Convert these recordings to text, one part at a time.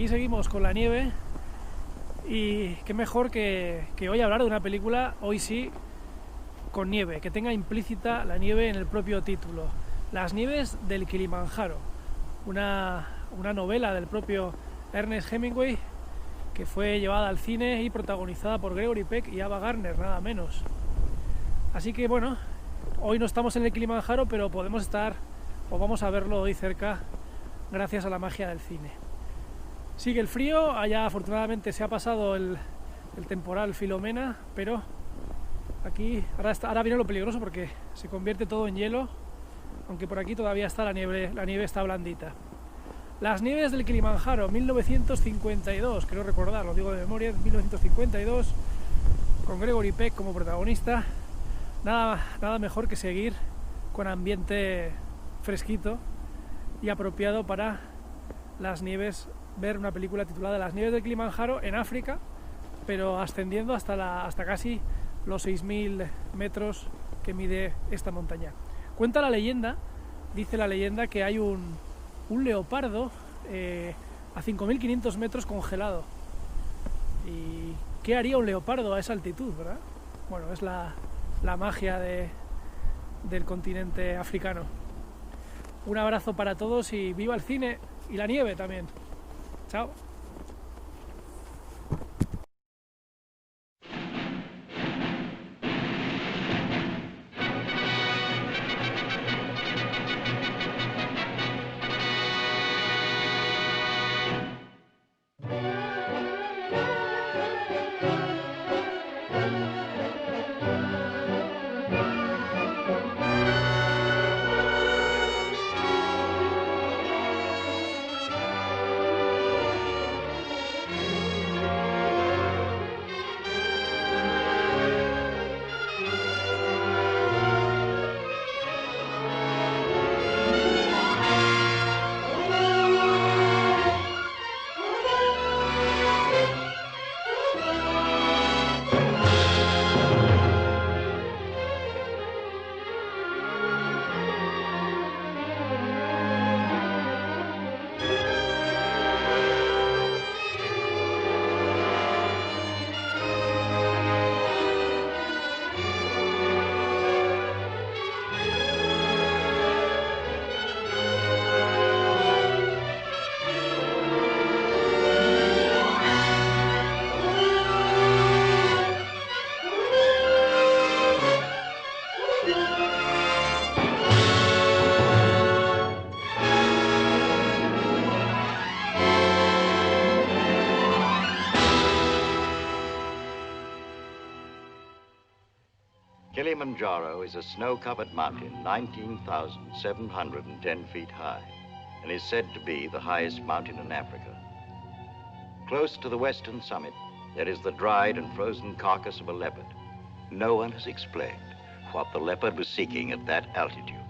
aquí seguimos con la nieve y qué mejor que hoy hablar de una película, hoy sí, con nieve, que tenga implícita la nieve en el propio título. Las nieves del Kilimanjaro, una novela del propio Ernest Hemingway que fue llevada al cine y protagonizada por Gregory Peck y Ava Gardner, nada menos. Así que bueno, hoy no estamos en el Kilimanjaro, pero podemos estar o vamos a verlo hoy cerca gracias a la magia del cine. Sigue el frío, allá afortunadamente se ha pasado el temporal Filomena, pero aquí ahora viene lo peligroso porque se convierte todo en hielo, aunque por aquí todavía está la nieve está blandita. Las nieves del Kilimanjaro, 1952, creo recordar, lo digo de memoria, 1952, con Gregory Peck como protagonista. Nada mejor que seguir con ambiente fresquito y apropiado para las nieves, ver una película titulada Las nieves del Kilimanjaro en África, pero ascendiendo hasta casi los 6.000 metros que mide esta montaña. Cuenta la leyenda, dice la leyenda, que hay un leopardo a 5.500 metros congelado. ¿Y qué haría un leopardo a esa altitud, verdad? Bueno, es la magia del continente africano. Un abrazo para todos y viva el cine y la nieve también. Chao. Kilimanjaro is a snow-covered mountain 19,710 feet high and is said to be the highest mountain in Africa. Close to the western summit, there is the dried and frozen carcass of a leopard. No one has explained what the leopard was seeking at that altitude.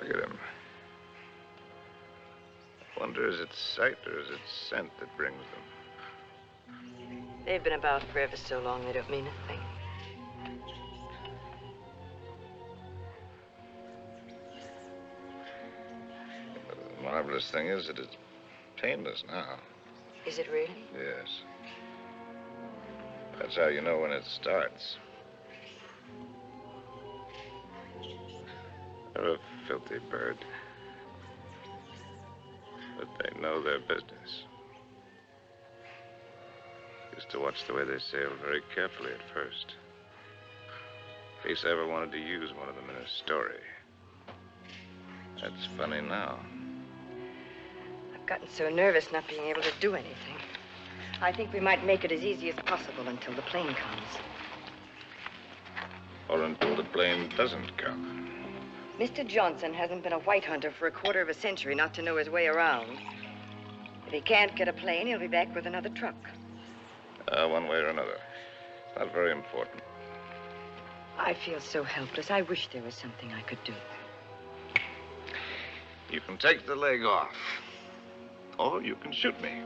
Look at him. I wonder, is it sight or is it scent that brings them? They've been about for ever so long, they don't mean a thing. The marvelous thing is that it's painless now. Is it really? Yes. That's how you know when it starts. They're a filthy bird. But they know their business. Used to watch the way they sailed very carefully at first. case I ever wanted to use one of them in a story. That's funny now. I've gotten so nervous not being able to do anything. I think we might make it as easy as possible until the plane comes. Or until the plane doesn't come. Mr. Johnson hasn't been a white hunter for a quarter of a century not to know his way around. If he can't get a plane, he'll be back with another truck. One way or another. Not very important. I feel so helpless. I wish there was something I could do. You can take the leg off. Or you can shoot me.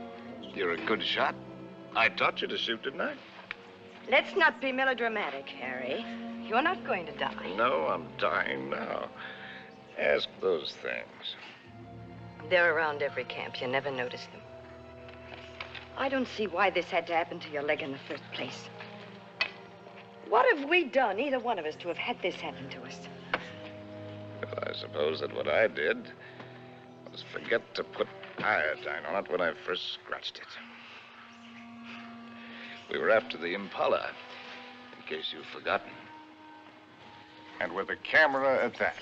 You're a good shot. I taught you to shoot, didn't I? Let's not be melodramatic, Harry. You're not going to die. No, I'm dying now. Ask those things. They're around every camp. You never notice them. I don't see why this had to happen to your leg in the first place. What have we done, either one of us, to have had this happen to us? Well, I suppose that what I did was forget to put iodine on it when I first scratched it. We were after the Impala, in case you've forgotten. And with a camera at that.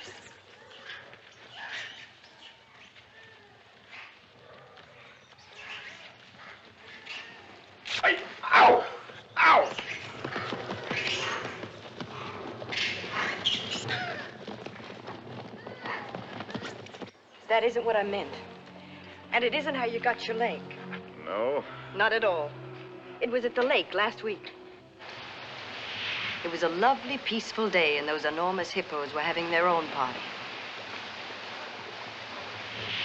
Hey! Ow! Ow! That isn't what I meant. And it isn't how you got your leg. No? Not at all. It was at the lake last week. It was a lovely, peaceful day, and those enormous hippos were having their own party.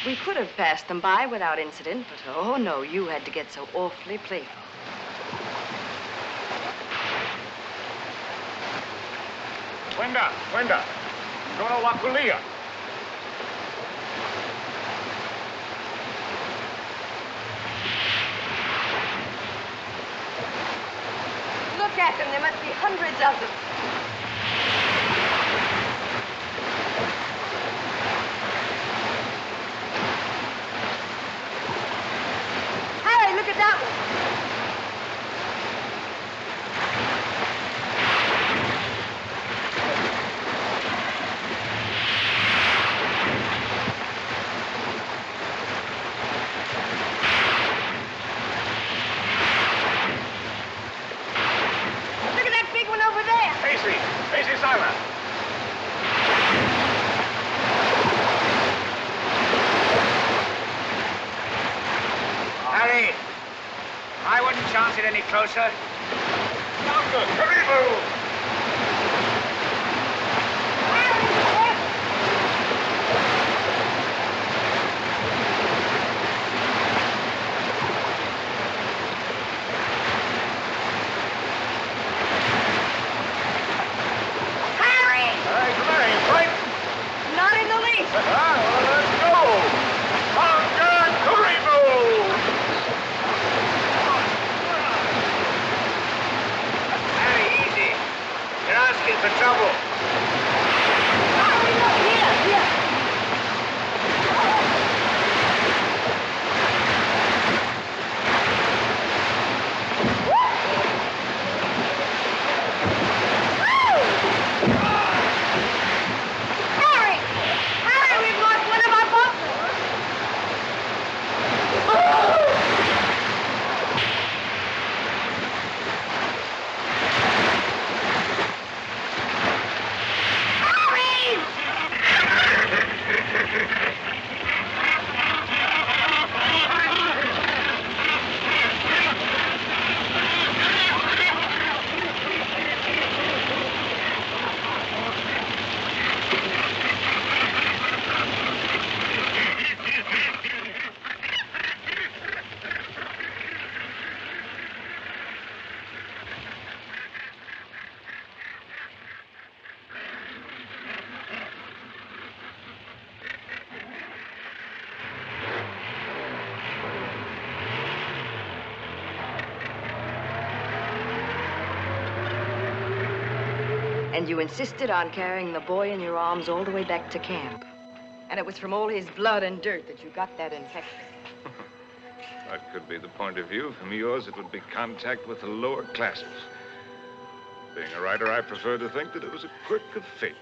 We could have passed them by without incident, but oh no, you had to get so awfully playful. Wenda, Dona Wakulia. Look at them. There must be hundreds of them. Harry, look at that one. Harry, I wouldn't chance it any closer. Doctor, hurry, move! For trouble. And you insisted on carrying the boy in your arms all the way back to camp. And it was from all his blood and dirt that you got that infection. That could be the point of view. From yours, it would be contact with the lower classes. Being a writer, I prefer to think that it was a quirk of fate.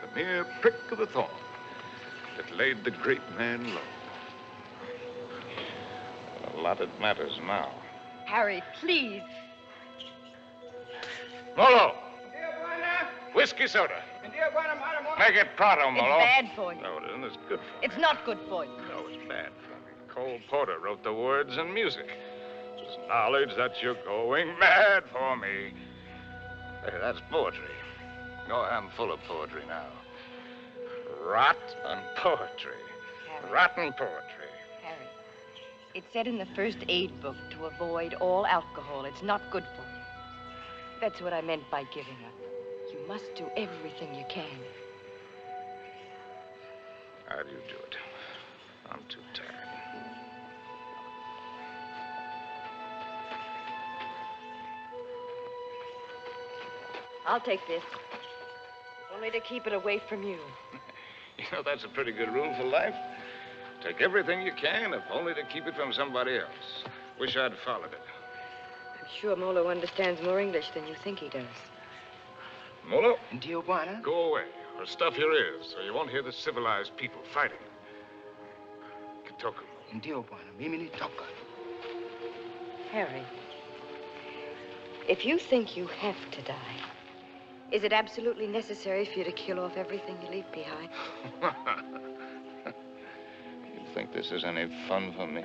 The mere prick of a thorn that laid the great man low. A lot it matters now. Harry, please. Molo! Whiskey soda. Make it pronto, It's Molo. bad for you. No, it isn't. It's good for me. It's not good for you. No, it's bad for me. Cole Porter wrote the words and music. Just knowledge that you're going mad for me. Hey, that's poetry. Oh, I'm full of poetry now. Rotten poetry. Harry. Rotten poetry. Harry, it said in the first aid book to avoid all alcohol. It's not good for you. That's what I meant by giving up. You must do everything you can. How do you do it? I'm too tired. I'll take this. Only to keep it away from you. You know, that's a pretty good rule for life. Take everything you can, if only to keep it from somebody else. Wish I'd followed it. I'm sure Molo understands more English than you think he does. Molo, Tijuana? go away, or stuff your ears, so you won't hear the civilized people fighting. Kitoku. Tijuana, mimi toka. Harry, if you think you have to die, is it absolutely necessary for you to kill off everything you leave behind? You think this is any fun for me?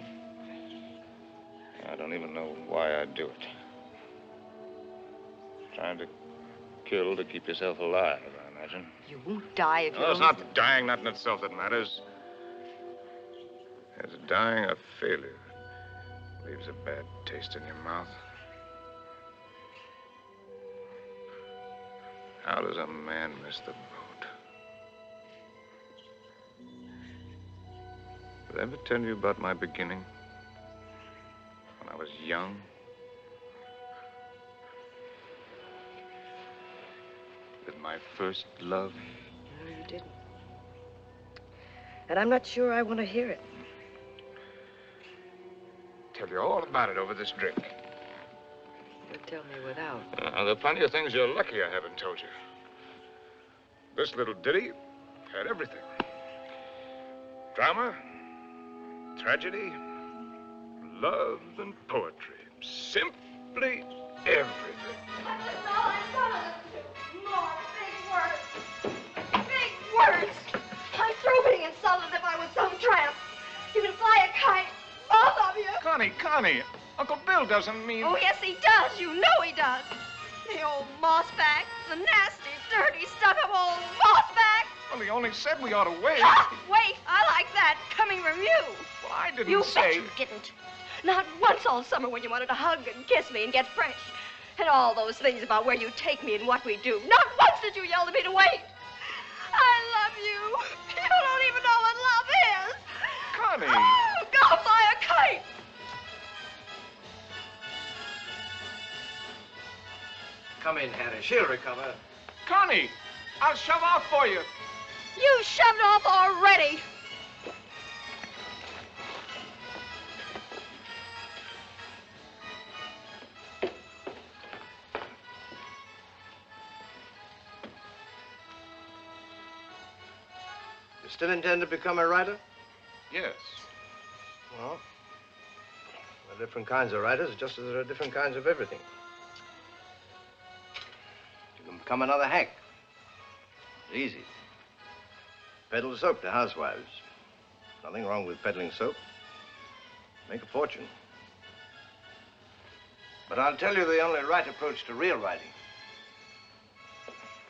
I don't even know why I do it. Trying to kill to keep yourself alive, I imagine. You won't die if you No, it's don't... not dying, not in itself that matters. It's dying of failure. Leaves a bad taste in your mouth. How does a man miss the boat? Did I ever tell you about my beginning? When I was young? With my first love? No, you didn't. And I'm not sure I want to hear it. Tell you all about it over this drink. You'll tell me without. There are plenty of things you're lucky I haven't told you. This little ditty had everything. Drama, tragedy, love, and poetry. Simply everything. That's all I want to do. More big words. Big words. I'm through being insulted if I was some tramp. You can fly a kite, both of you. Connie, Uncle Bill doesn't mean... Oh, yes, he does. You know he does. The old mossback, the nasty, dirty, stuck-up old mossback. Well, he only said we ought to wait. Ah, wait, I like that, coming from you. Well, I didn't You say... bet you didn't. Not once all summer when you wanted to hug and kiss me and get fresh. And all those things about where you take me and what we do. Not once did you yell to me to wait. I love you. You don't even know what love is. Connie! Oh, go fly a kite. Come in, Harry. She'll recover. Connie! I'll shove off for you. You shoved off already. You still intend to become a writer? Yes. Well, there are different kinds of writers, just as there are different kinds of everything. You can become another hack. It's easy. Peddle soap to housewives. Nothing wrong with peddling soap. Make a fortune. But I'll tell you the only right approach to real writing.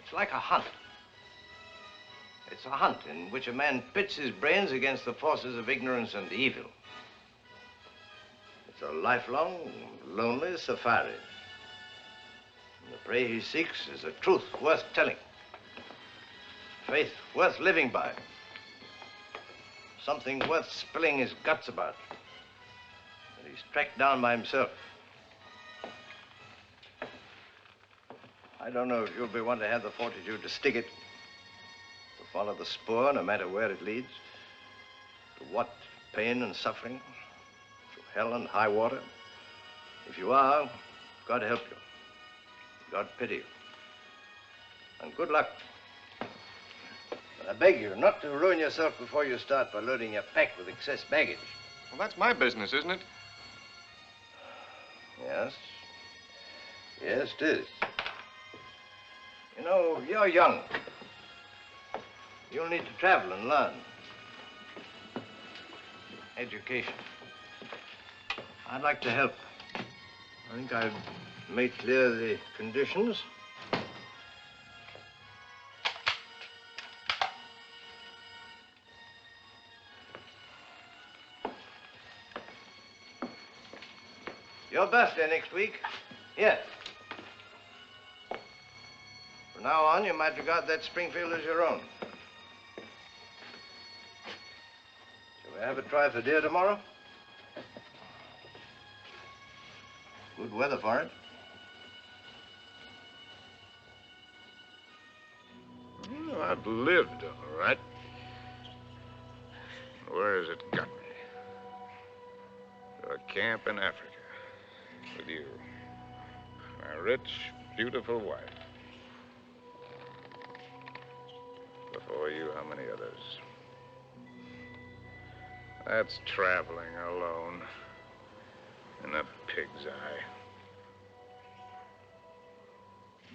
It's like a hunt. It's a hunt in which a man pits his brains against the forces of ignorance and evil. It's a lifelong, lonely safari. And the prey he seeks is a truth worth telling. Faith worth living by. Something worth spilling his guts about. And he's tracked down by himself. I don't know if you'll be one to have the fortitude to stick it. To follow the spoor, no matter where it leads. To what pain and suffering. Through hell and high water. If you are, God help you. God pity you. And good luck. But I beg you not to ruin yourself before you start by loading your pack with excess baggage. Well, that's my business, isn't it? Yes. Yes, it is. You know, you're young. You'll need to travel and learn. Education. I'd like to help. I think I've made clear the conditions. Your birthday next week. Here. From now on, you might regard that Springfield as your own. Shall we have a try for deer tomorrow? Good weather for it. Well, I've lived, all right. Where has it got me? To a camp in Africa. With you. My rich, beautiful wife. Before you, how many others? That's traveling alone. In a pig's eye.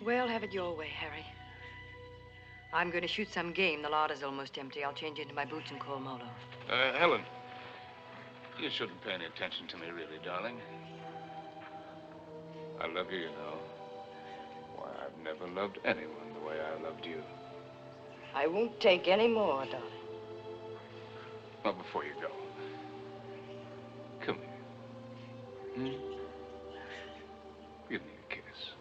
Well, have it your way, Harry. I'm going to shoot some game. The larder's almost empty. I'll change into my boots and call Molo. Helen, you shouldn't pay any attention to me, really, darling. I love you, you know. Why, I've never loved anyone the way I loved you. I won't take any more, darling. Well, before you go, come here. Give me a kiss.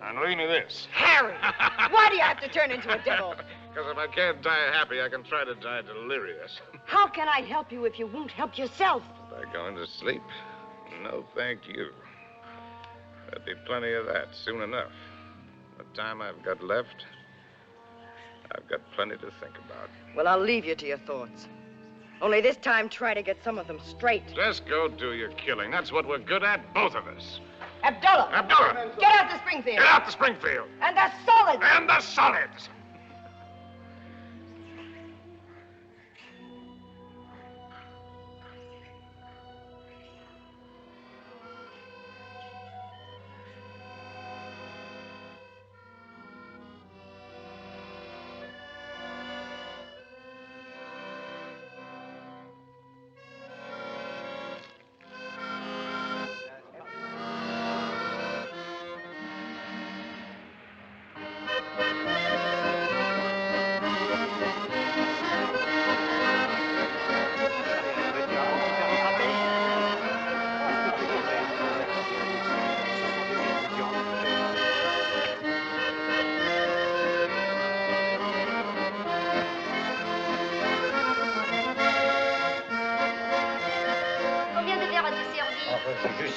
And read me this. Harry! Why do you have to turn into a devil? Because if I can't die happy, I can try to die delirious. How can I help you if you won't help yourself? By going to sleep? No, thank you. There'll be plenty of that soon enough. The time I've got left, I've got plenty to think about. Well, I'll leave you to your thoughts. Only this time, try to get some of them straight. Just go do your killing. That's what we're good at, both of us. Abdullah! Abdullah! Get out to Springfield! Get out to Springfield! And the solids! And the solids!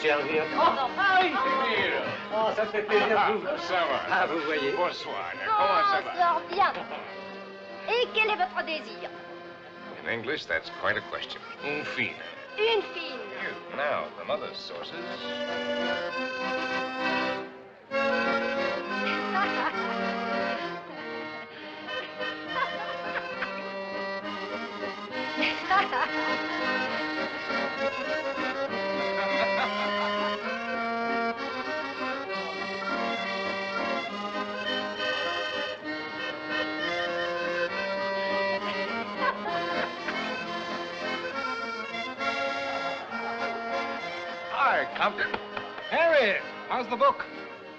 Servir. Ah oui, c'est bien. Oh, ça me fait plaisir. Ça va. Ah, vous voyez. Bonsoir. Comment ça va? Bien. Et quel est votre désir? In English, that's quite a question. Un fine. Une fine. Now, from other sources. Hi, Compton. Harry, how's the book?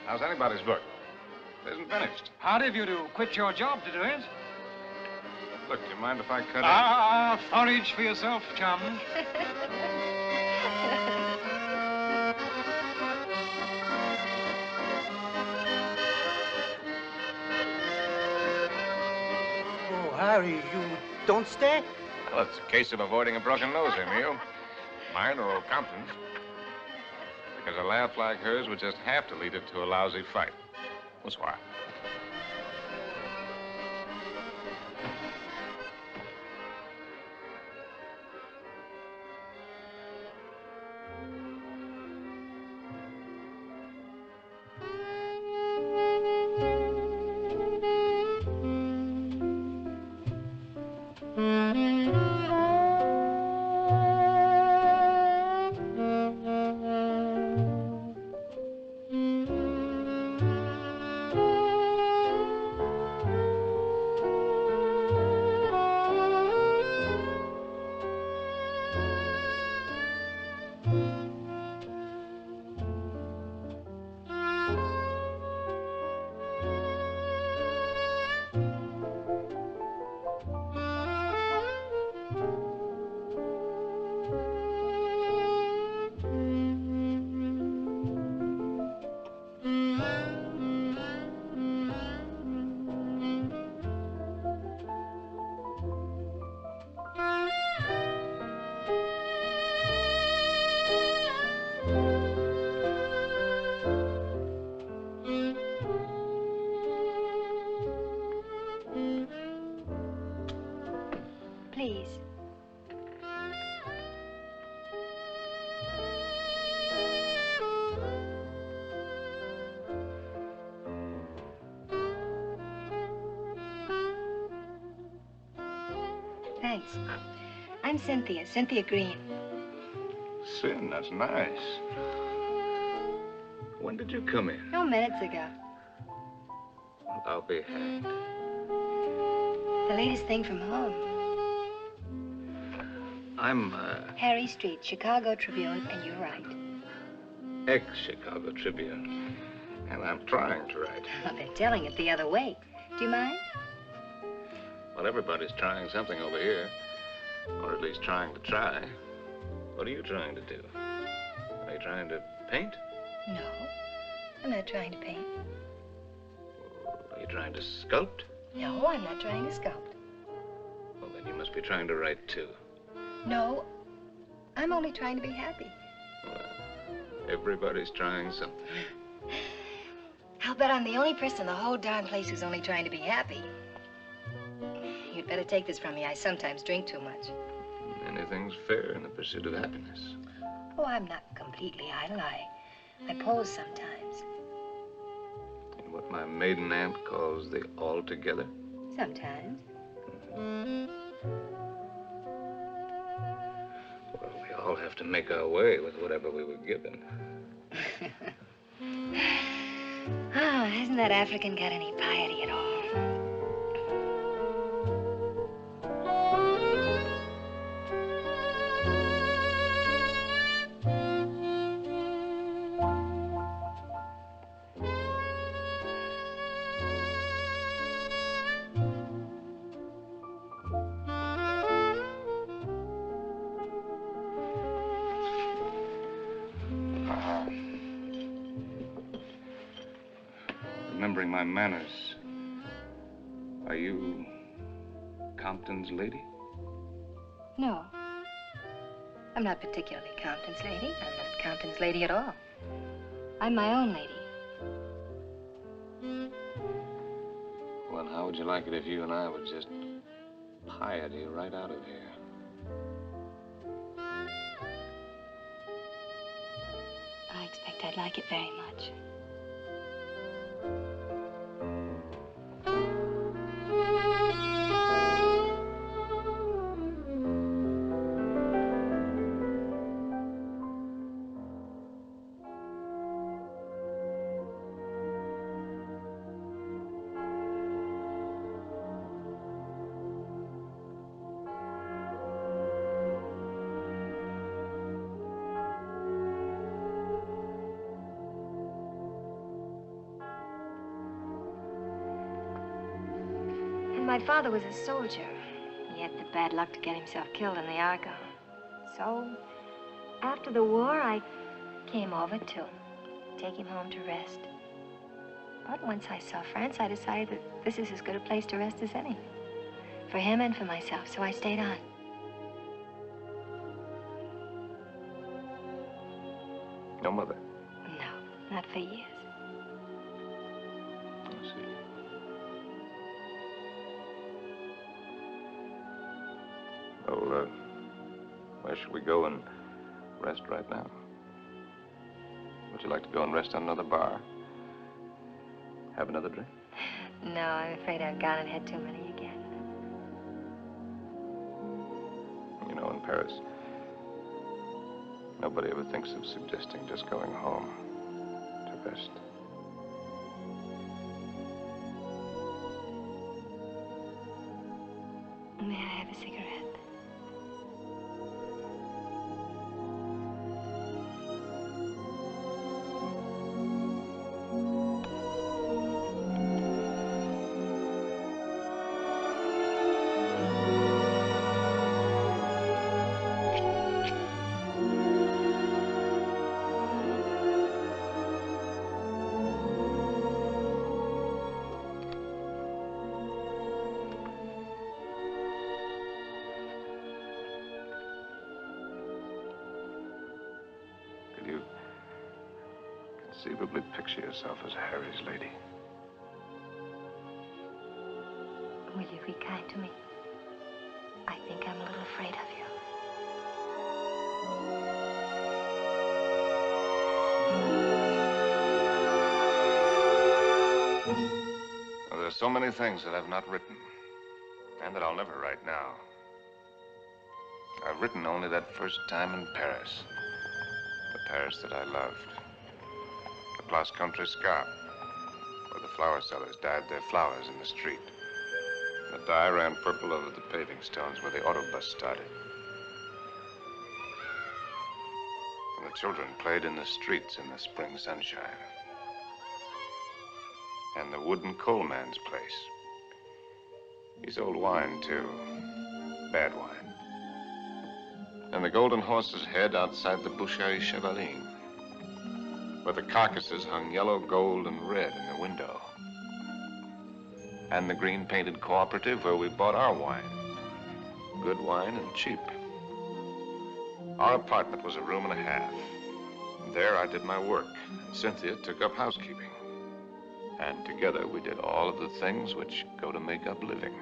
How's anybody's book? It isn't finished. Hard of you to quit your job to do it. Look, do you mind if I cut in? Forage for yourself, chum. Oh, Harry, you don't stay? Well, it's a case of avoiding a broken nose, Emil. Mine or old Compton's. Because a laugh like hers would just have to lead it to a lousy fight. Bonsoir. Please. Thanks. I'm Cynthia Green. Sin, that's nice. When did you come in? No, minutes ago. Well, I'll be hanged. The latest thing from home. I'm, Harry Street, Chicago Tribune, and you're right. ex-Chicago Tribune. And I'm trying to write. I've been telling it the other way. Do you mind? Well, everybody's trying something over here. Or at least trying to try. What are you trying to do? Are you trying to paint? No, I'm not trying to paint. Are you trying to sculpt? No, I'm not trying to sculpt. Well, then you must be trying to write, too. No, I'm only trying to be happy. Well, everybody's trying something. I'll bet I'm the only person in the whole darn place who's only trying to be happy. You'd better take this from me. I sometimes drink too much. Anything's fair in the pursuit of happiness. Oh, I'm not completely idle. I pose sometimes. In what my maiden aunt calls the altogether. Sometimes. Well, we all have to make our way with whatever we were given. Oh, hasn't that African got any piety at all? Remembering my manners, are you Compton's lady? No. I'm not particularly Compton's lady. I'm not Compton's lady at all. I'm my own lady. Well, how would you like it if you and I would just piety right out of here? I expect I'd like it very much. My father was a soldier. He had the bad luck to get himself killed in the Argonne. So, after the war, I came over to take him home to rest. But once I saw France, I decided that this is as good a place to rest as any. For him and for myself, so I stayed on. No mother? No, not for years. I see. Well, where should we go and rest right now? Would you like to go and rest on another bar? Have another drink? No, I'm afraid I've gone and had too many again. You know, in Paris, nobody ever thinks of suggesting just going home to rest. May I have a cigarette? Conceivably picture yourself as Harry's lady. Will you be kind to me? I think I'm afraid of you. Well, there's so many things that I've not written, and that I'll never write now. I've written only that first time in Paris. The Paris that I loved. The Place Contre Scarpe, where the flower sellers dyed their flowers in the street. The dye ran purple over the paving stones where the autobus started. And the children played in the streets in the spring sunshine. And the wooden coal man's place. He sold wine, too. Bad wine. And the Golden Horse's Head outside the Boucherie Chevaline, where the carcasses hung yellow, gold, and red in the window. And the green-painted cooperative where we bought our wine. Good wine and cheap. Our apartment was a room and a half. There I did my work, and Cynthia took up housekeeping. And together we did all of the things which go to make up living.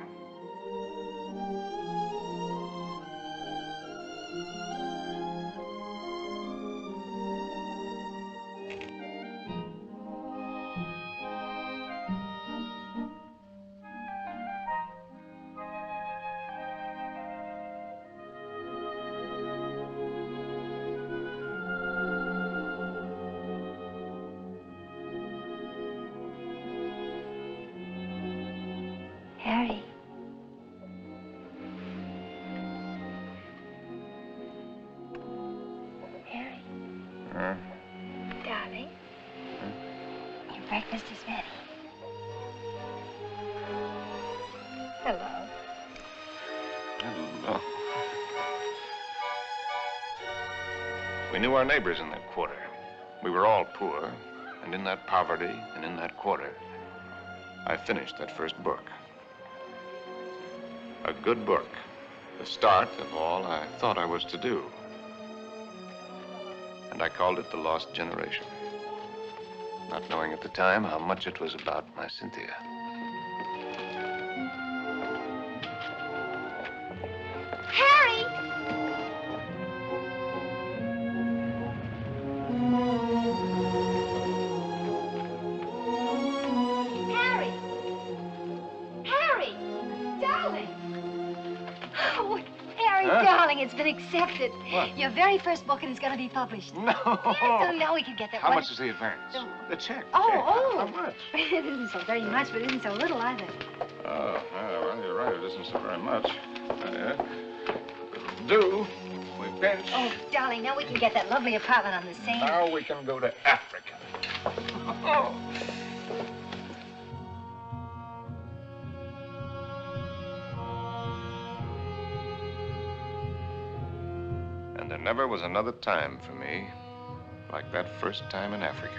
Harry. Harry. Huh? Darling. Your breakfast is ready. Hello. Hello. We knew our neighbors in that quarter. We were all poor, and in that poverty and in that quarter, I finished that first book. A good book, the start of all I thought I was to do. And I called it The Lost Generation, not knowing at the time how much it was about my Cynthia. Harry! Harry! Harry! Darling! Oh, Harry, darling, it's been accepted. What? Your very first book, and it's going to be published. No! Yes, so now we can get that. How What- much is the advance? The check. Oh, check. oh. How much? It isn't so very much, but it isn't so little either. Oh, well, you're right. It isn't so very much. It'll do. We pinch. Oh, darling, now we can get that lovely apartment on the Seine. Now we can go to Africa. Oh. And there never was another time for me like that first time in Africa.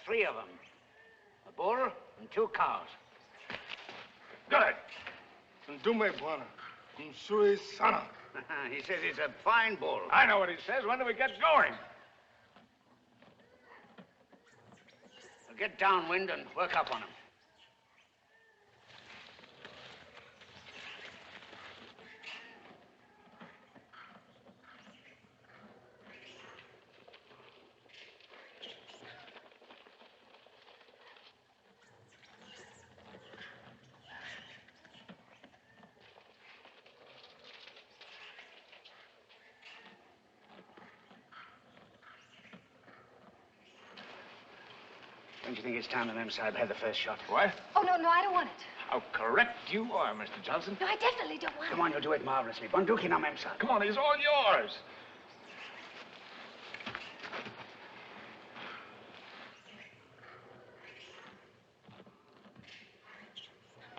Three of them. A bull and 2 cows. Good. Ndume bwana. Msuri sana. He says he's a fine bull. I know what he says. When do we get going? We'll get downwind and work up on him. Don't you think it's time the Mem Sahib had the first shot? What? Oh, no, I don't want it. How correct you are, Mr. Johnson. No, I definitely don't want Come it. on, you'll do it marvelously. Bunduki na Mem Sahib. Come on, he's all yours.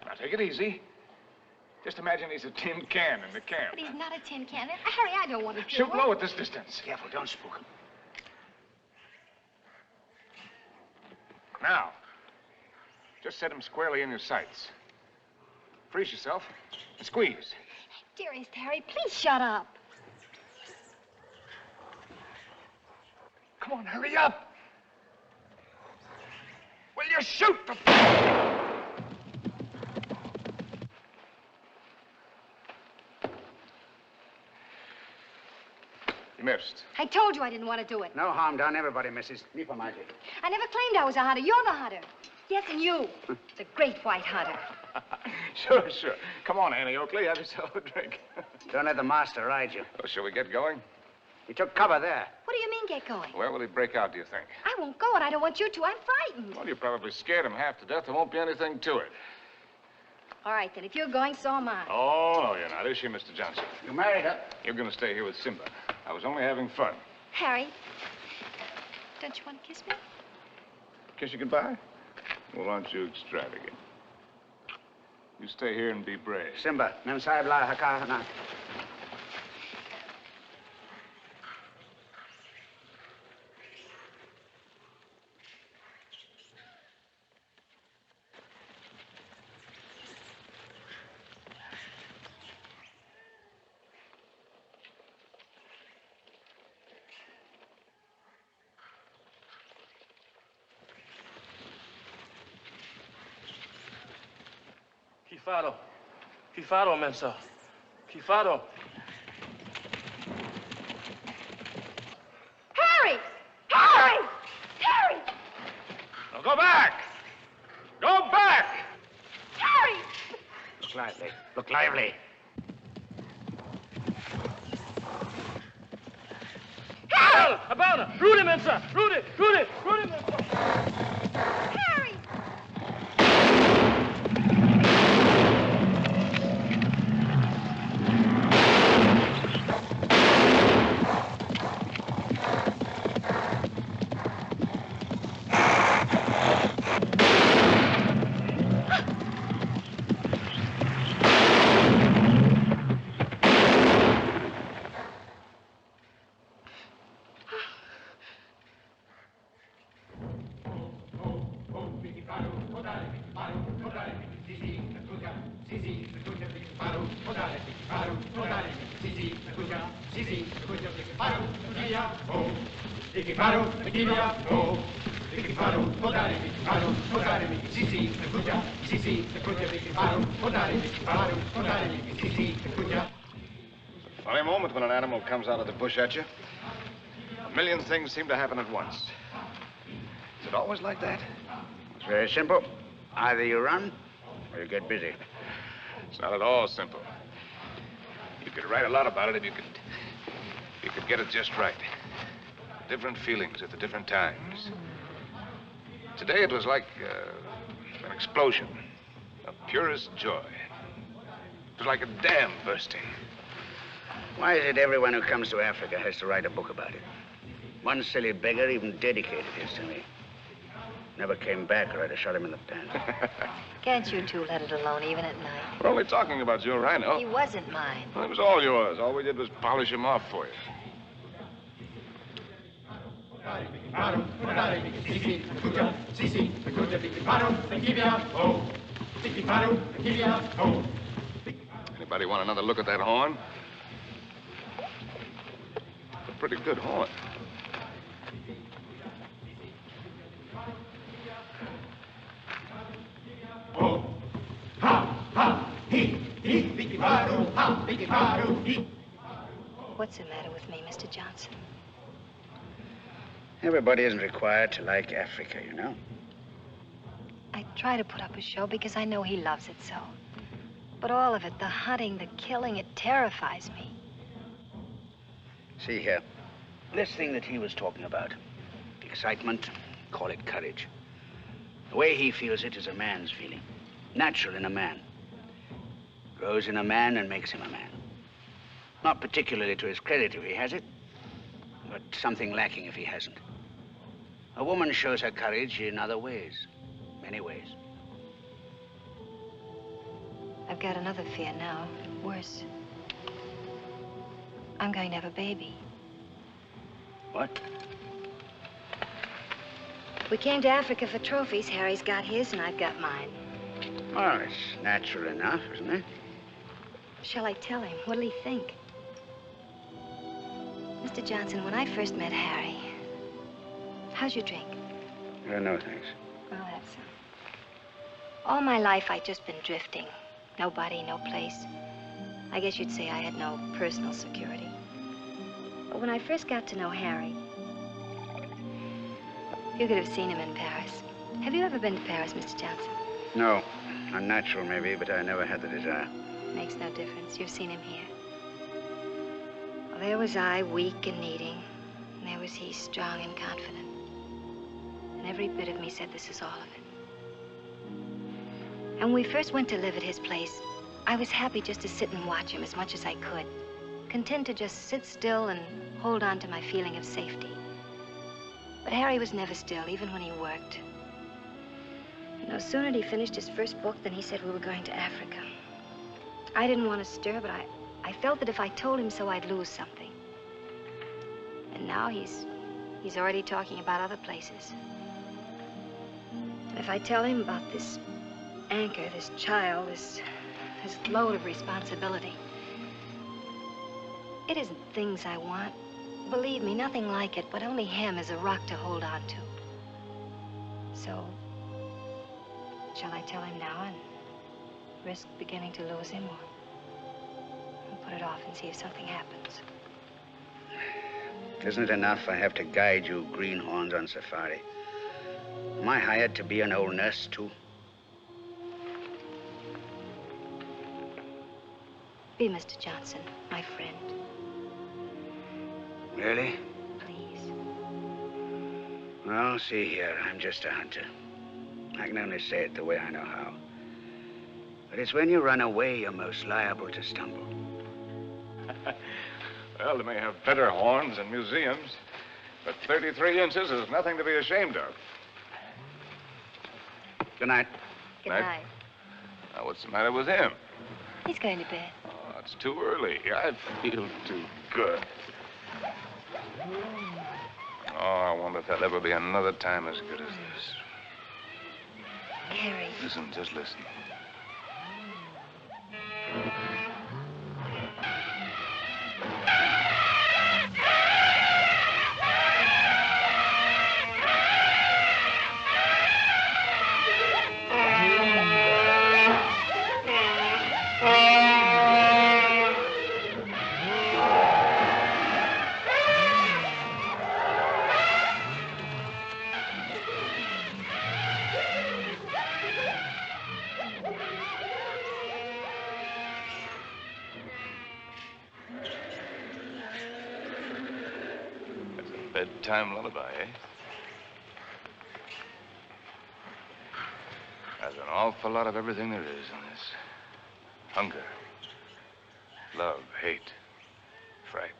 Now, take it easy. Just imagine he's a tin can in the camp. But he's not a tin can. Harry, I don't want to kill Shoot him. low at this distance. Careful, don't spook him. Now, Just set him squarely in your sights. Freeze yourself and squeeze. Dearest Harry, please shut up. Come on, hurry up. Will you shoot the... You missed. I told you I didn't want to do it. No harm done. Everybody misses. Me for magic. I never claimed I was a hunter. You're the hunter. Yes, and you. The great white hunter. Sure, sure. Come on, Annie Oakley. Have yourself a drink. Don't let the master ride you. Well, shall we get going? He took cover there. What do you mean, get going? Where will he break out, do you think? I won't go, and I don't want you to. I'm frightened. Well, you probably scared him half to death. There won't be anything to it. All right, then. If you're going, so am I. Oh, no, you're not. Is she, Mr. Johnson? You married her. You're going to stay here with Simba. I was only having fun. Harry, don't you want to kiss me? Kiss you goodbye? Well, aren't you extravagant? You stay here and be brave. Simba, mem sahib la haka hana. Kifado. Kifado, Mensa. Kifado. Harry! Harry! Harry! Now go back! Go back! Harry! Look lively. Look lively. Harry! Habana! Rudy, Mensa! Rudy! Rudy! Rudy, Mensa! Harry! Funny moment when an animal comes out of the bush at you. A million things seem to happen at once. Is it always like that? It's very simple. Either you run or you get busy. It's not at all simple. You could write a lot about it if you could get it just right. Different feelings at the different times. Today it was like an explosion of purest joy. It was like a dam bursting. Why is it everyone who comes to Africa has to write a book about it? One silly beggar even dedicated his to me. Never came back or I'd have shot him in the pants. Can't you two let it alone, even at night? We're only talking about your rhino. He wasn't mine. Well, it was all yours. All we did was polish him off for you. Anybody want another look at that horn? It's a pretty good horn. What's the matter with me, Mr. Johnson? Everybody isn't required to like Africa, you know. I try to put up a show because I know he loves it so. But all of it, the hunting, the killing, it terrifies me. See here, this thing that he was talking about, excitement, call it courage. The way he feels it is a man's feeling, natural in a man. Grows in a man and makes him a man. Not particularly to his credit if he has it, but something lacking if he hasn't. A woman shows her courage in other ways, many ways. I've got another fear now, worse. I'm going to have a baby. What? We came to Africa for trophies. Harry's got his and I've got mine. Well, it's natural enough, isn't it? Shall I tell him? What'll he think? Mr. Johnson, when I first met Harry, how's your drink? No, thanks. Well, that's all my life I'd just been drifting. Nobody, no place. I guess you'd say I had no personal security. But when I first got to know Harry, you could have seen him in Paris. Have you ever been to Paris, Mr. Johnson? No. Unnatural, maybe, but I never had the desire. Makes no difference. You've seen him here. Well, there was I, weak and needing. And there was he, strong and confident. And every bit of me said this is all of it. And when we first went to live at his place, I was happy just to sit and watch him as much as I could. Content to just sit still and hold on to my feeling of safety. But Harry was never still, even when he worked. And no sooner had he finished his first book than he said we were going to Africa. I didn't want to stir, but I felt that if I told him so, I'd lose something. And now he's already talking about other places. And if I tell him about this anchor, this child, this load of responsibility, it isn't things I want. Believe me, nothing like it, but only him as a rock to hold on to. So, shall I tell him now and risk beginning to lose him, or put it off and see if something happens? Isn't it enough I have to guide you greenhorns on safari? Am I hired to be an old nurse, too? Be Mr. Johnson, my friend. Really? Please. Well, see here, I'm just a hunter. I can only say it the way I know how. But it's when you run away you're most liable to stumble. Well, they may have better horns in museums, but 33 inches is nothing to be ashamed of. Good night. Good night. Now, what's the matter with him? He's going to bed. Oh, it's too early. I feel too good. Oh, I wonder if there'll ever be another time as good as this. Harry. Listen, just listen. Bedtime lullaby, eh? There's an awful lot of everything there is in this. Hunger, love, hate, fright.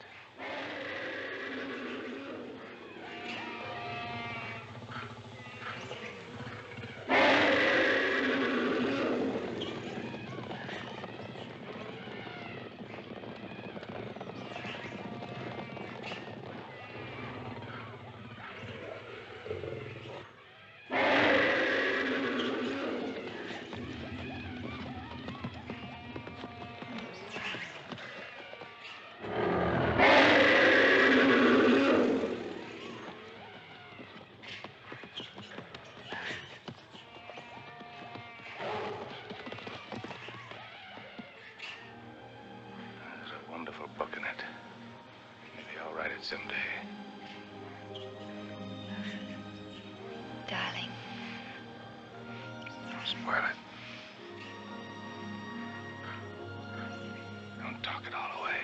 Someday. Darling. Don't spoil it. Don't talk it all away.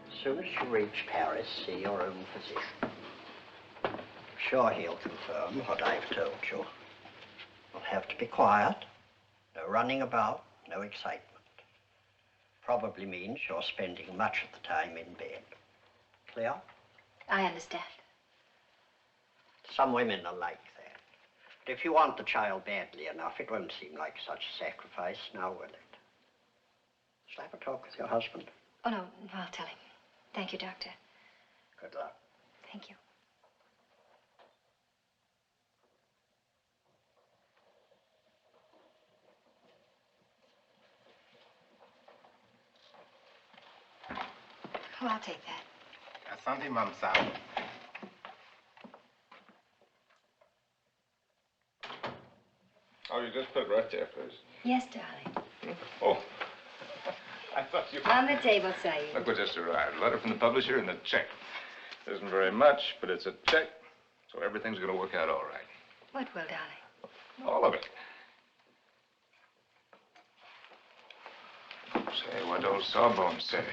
As soon as you reach Paris, see your own physician. I'm sure he'll confirm what I've told you. You'll have to be quiet, no running about, no excitement. Probably means you're spending much of the time in bed. clear? I understand. Some women are like that. But if you want the child badly enough, it won't seem like such a sacrifice, now will it? Shall I have a talk with your husband? Oh, no, I'll tell him. Thank you, Doctor. Good luck. Thank you. Oh, I'll take that. Asante, mamsao. Oh, you just put it right there, please. Yes, darling. Oh, I thought you... On the table, Saeed. Look what just arrived. A letter from the publisher and a check. Isn't very much, but it's a check, so everything's going to work out all right. What will, darling? All of it. Say, what old Sawbones say?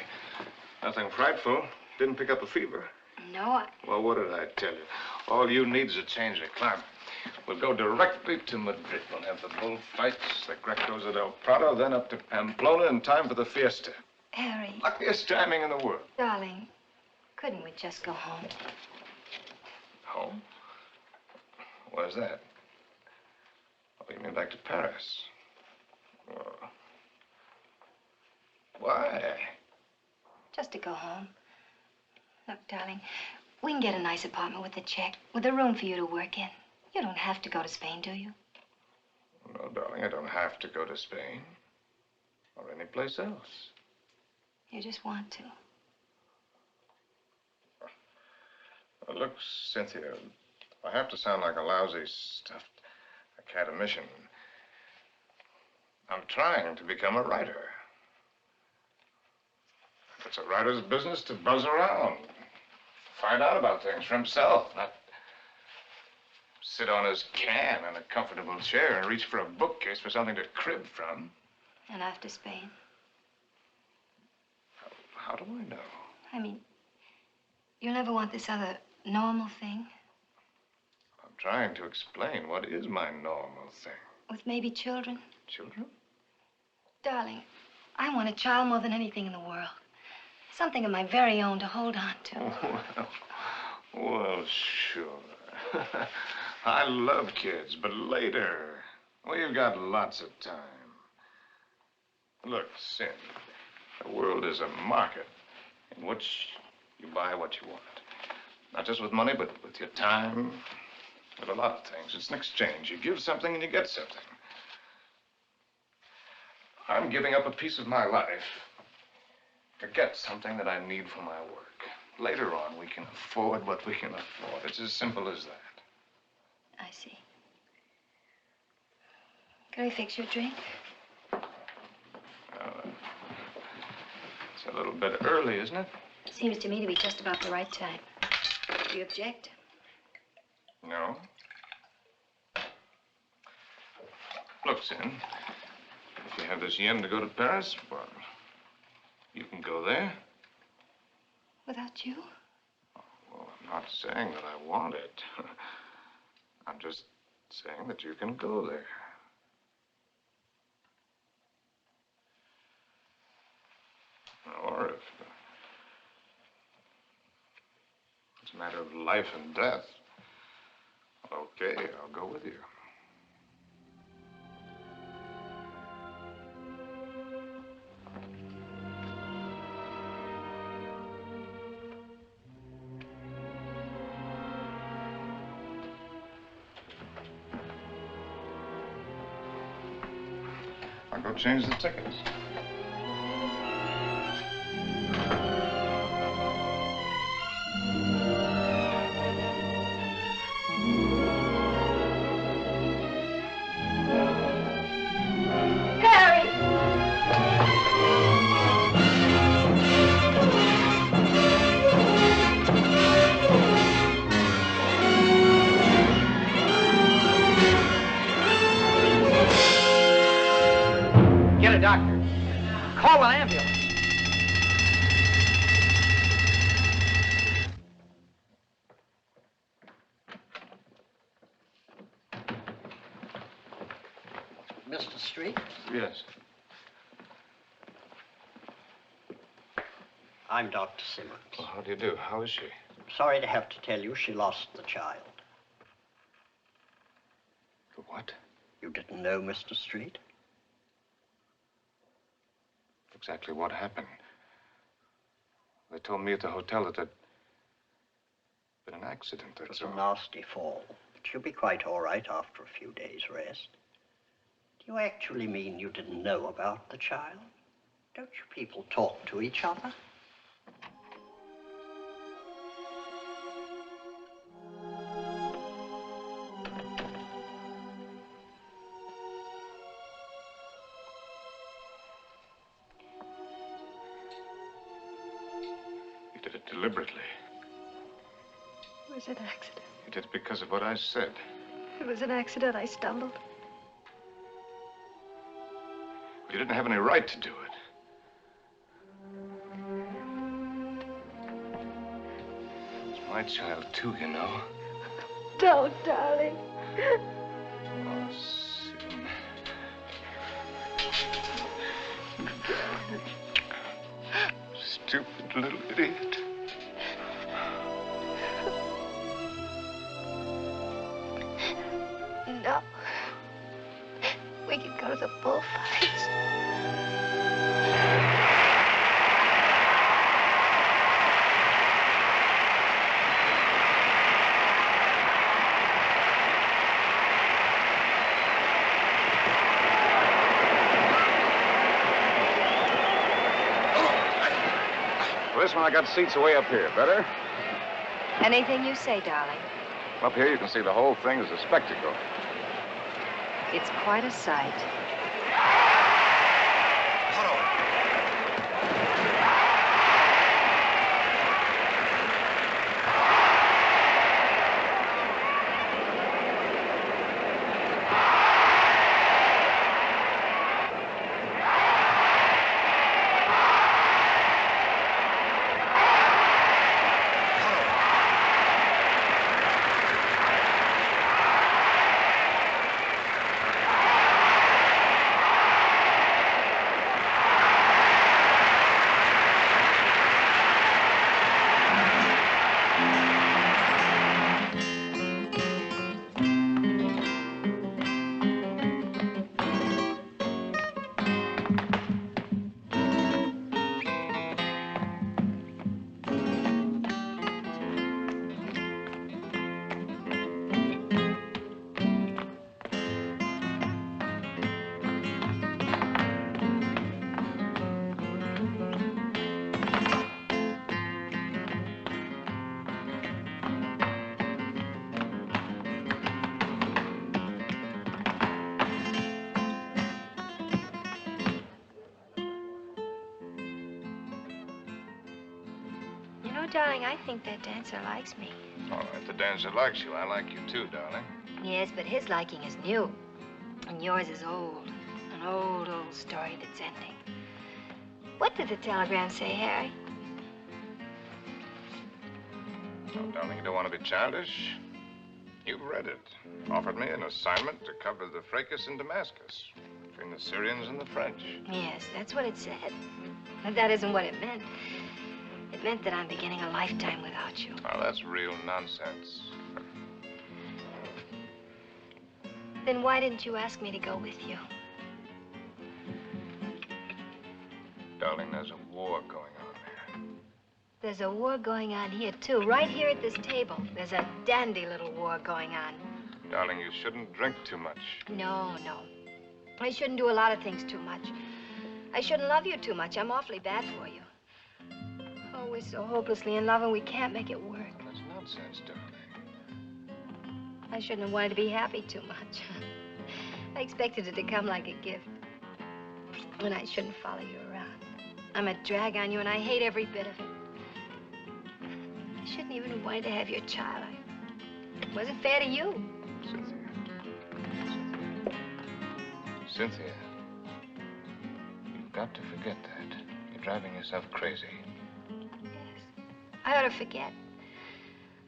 Nothing frightful. Didn't pick up a fever. No, Well, what did I tell you? All you need is a change of climate. We'll go directly to Madrid. We'll have the bullfights, the Grecos del Prado, then up to Pamplona in time for the fiesta. Harry. Luckiest timing in the world. Darling, couldn't we just go home? Home? Where's that? Oh, you mean back to Paris? Oh. Why? Just to go home. Look, darling, we can get a nice apartment with a check, with a room for you to work in. You don't have to go to Spain, do you? No, darling, I don't have to go to Spain. Or any place else. You just want to. Look, Cynthia, I have to sound like a lousy, stuffed academician. I'm trying to become a writer. It's a writer's business to buzz around, find out about things for himself, not sit on his can in a comfortable chair and reach for a bookcase for something to crib from. And after Spain? How do I know? I mean, you'll never want this other normal thing? I'm trying to explain what is my normal thing. With maybe children? Children? Darling, I want a child more than anything in the world. Something of my very own to hold on to. Well, sure. I love kids, but later. We've got lots of time. Look, Sin, the world is a market in which you buy what you want. Not just with money, but with your time, with a lot of things. It's an exchange. You give something and you get something. I'm giving up a piece of my life to get something that I need for my work. Later on, we can afford what we can afford. It's as simple as that. I see. Can I fix your drink? It's a little bit early, isn't it? Seems to me to be just about the right time. Do you object? No. Look, Sin, if you have this yen to go to Paris, well, you can go there. Without you? Well, I'm not saying that I want it. I'm just saying that you can go there. Or if it's a matter of life and death, okay, I'll go with you. I'll go change the tickets. Get a doctor. Call an ambulance. Mr. Street? Yes. I'm Dr. Simmons. Well, how do you do? How is she? Sorry to have to tell you she lost the child. What? You didn't know, Mr. Street? Exactly what happened? They told me at the hotel that there'd been an accident, that's all. It was a nasty fall, but you'll be quite all right after a few days' rest. Do you actually mean you didn't know about the child? Don't you people talk to each other? You did it deliberately. It was an accident. You did it because of what I said. It was an accident. I stumbled. You didn't have any right to do it. It's my child, too, you know. Don't, darling. Oh, Sim. Stupid little idiot. No. We could go to the bullfights. For this one, I got seats way up here. Better? Anything you say, darling. Up here, you can see the whole thing as a spectacle. It's quite a sight. Darling, I think that dancer likes me. All right, the dancer likes you. I like you too, darling. Yes, but his liking is new. And yours is old. An old, old story that's ending. What did the telegram say, Harry? Oh, darling, you don't want to be childish? You've read it. Offered me an assignment to cover the fracas in Damascus between the Syrians and the French. Yes, that's what it said. But that isn't what it meant. It meant that I'm beginning a lifetime without you. Oh, that's real nonsense. Then why didn't you ask me to go with you? Darling, there's a war going on there. There's a war going on here, too. Right here at this table. There's a dandy little war going on. Darling, you shouldn't drink too much. No, no. I shouldn't do a lot of things too much. I shouldn't love you too much. I'm awfully bad for you. Oh, we're so hopelessly in love and we can't make it work. That's nonsense, darling. I shouldn't have wanted to be happy too much. I expected it to come like a gift. And I shouldn't follow you around. I'm a drag on you and I hate every bit of it. I shouldn't even have wanted to have your child. It wasn't fair to you. Cynthia, you've got to forget that. You're driving yourself crazy. I ought to forget.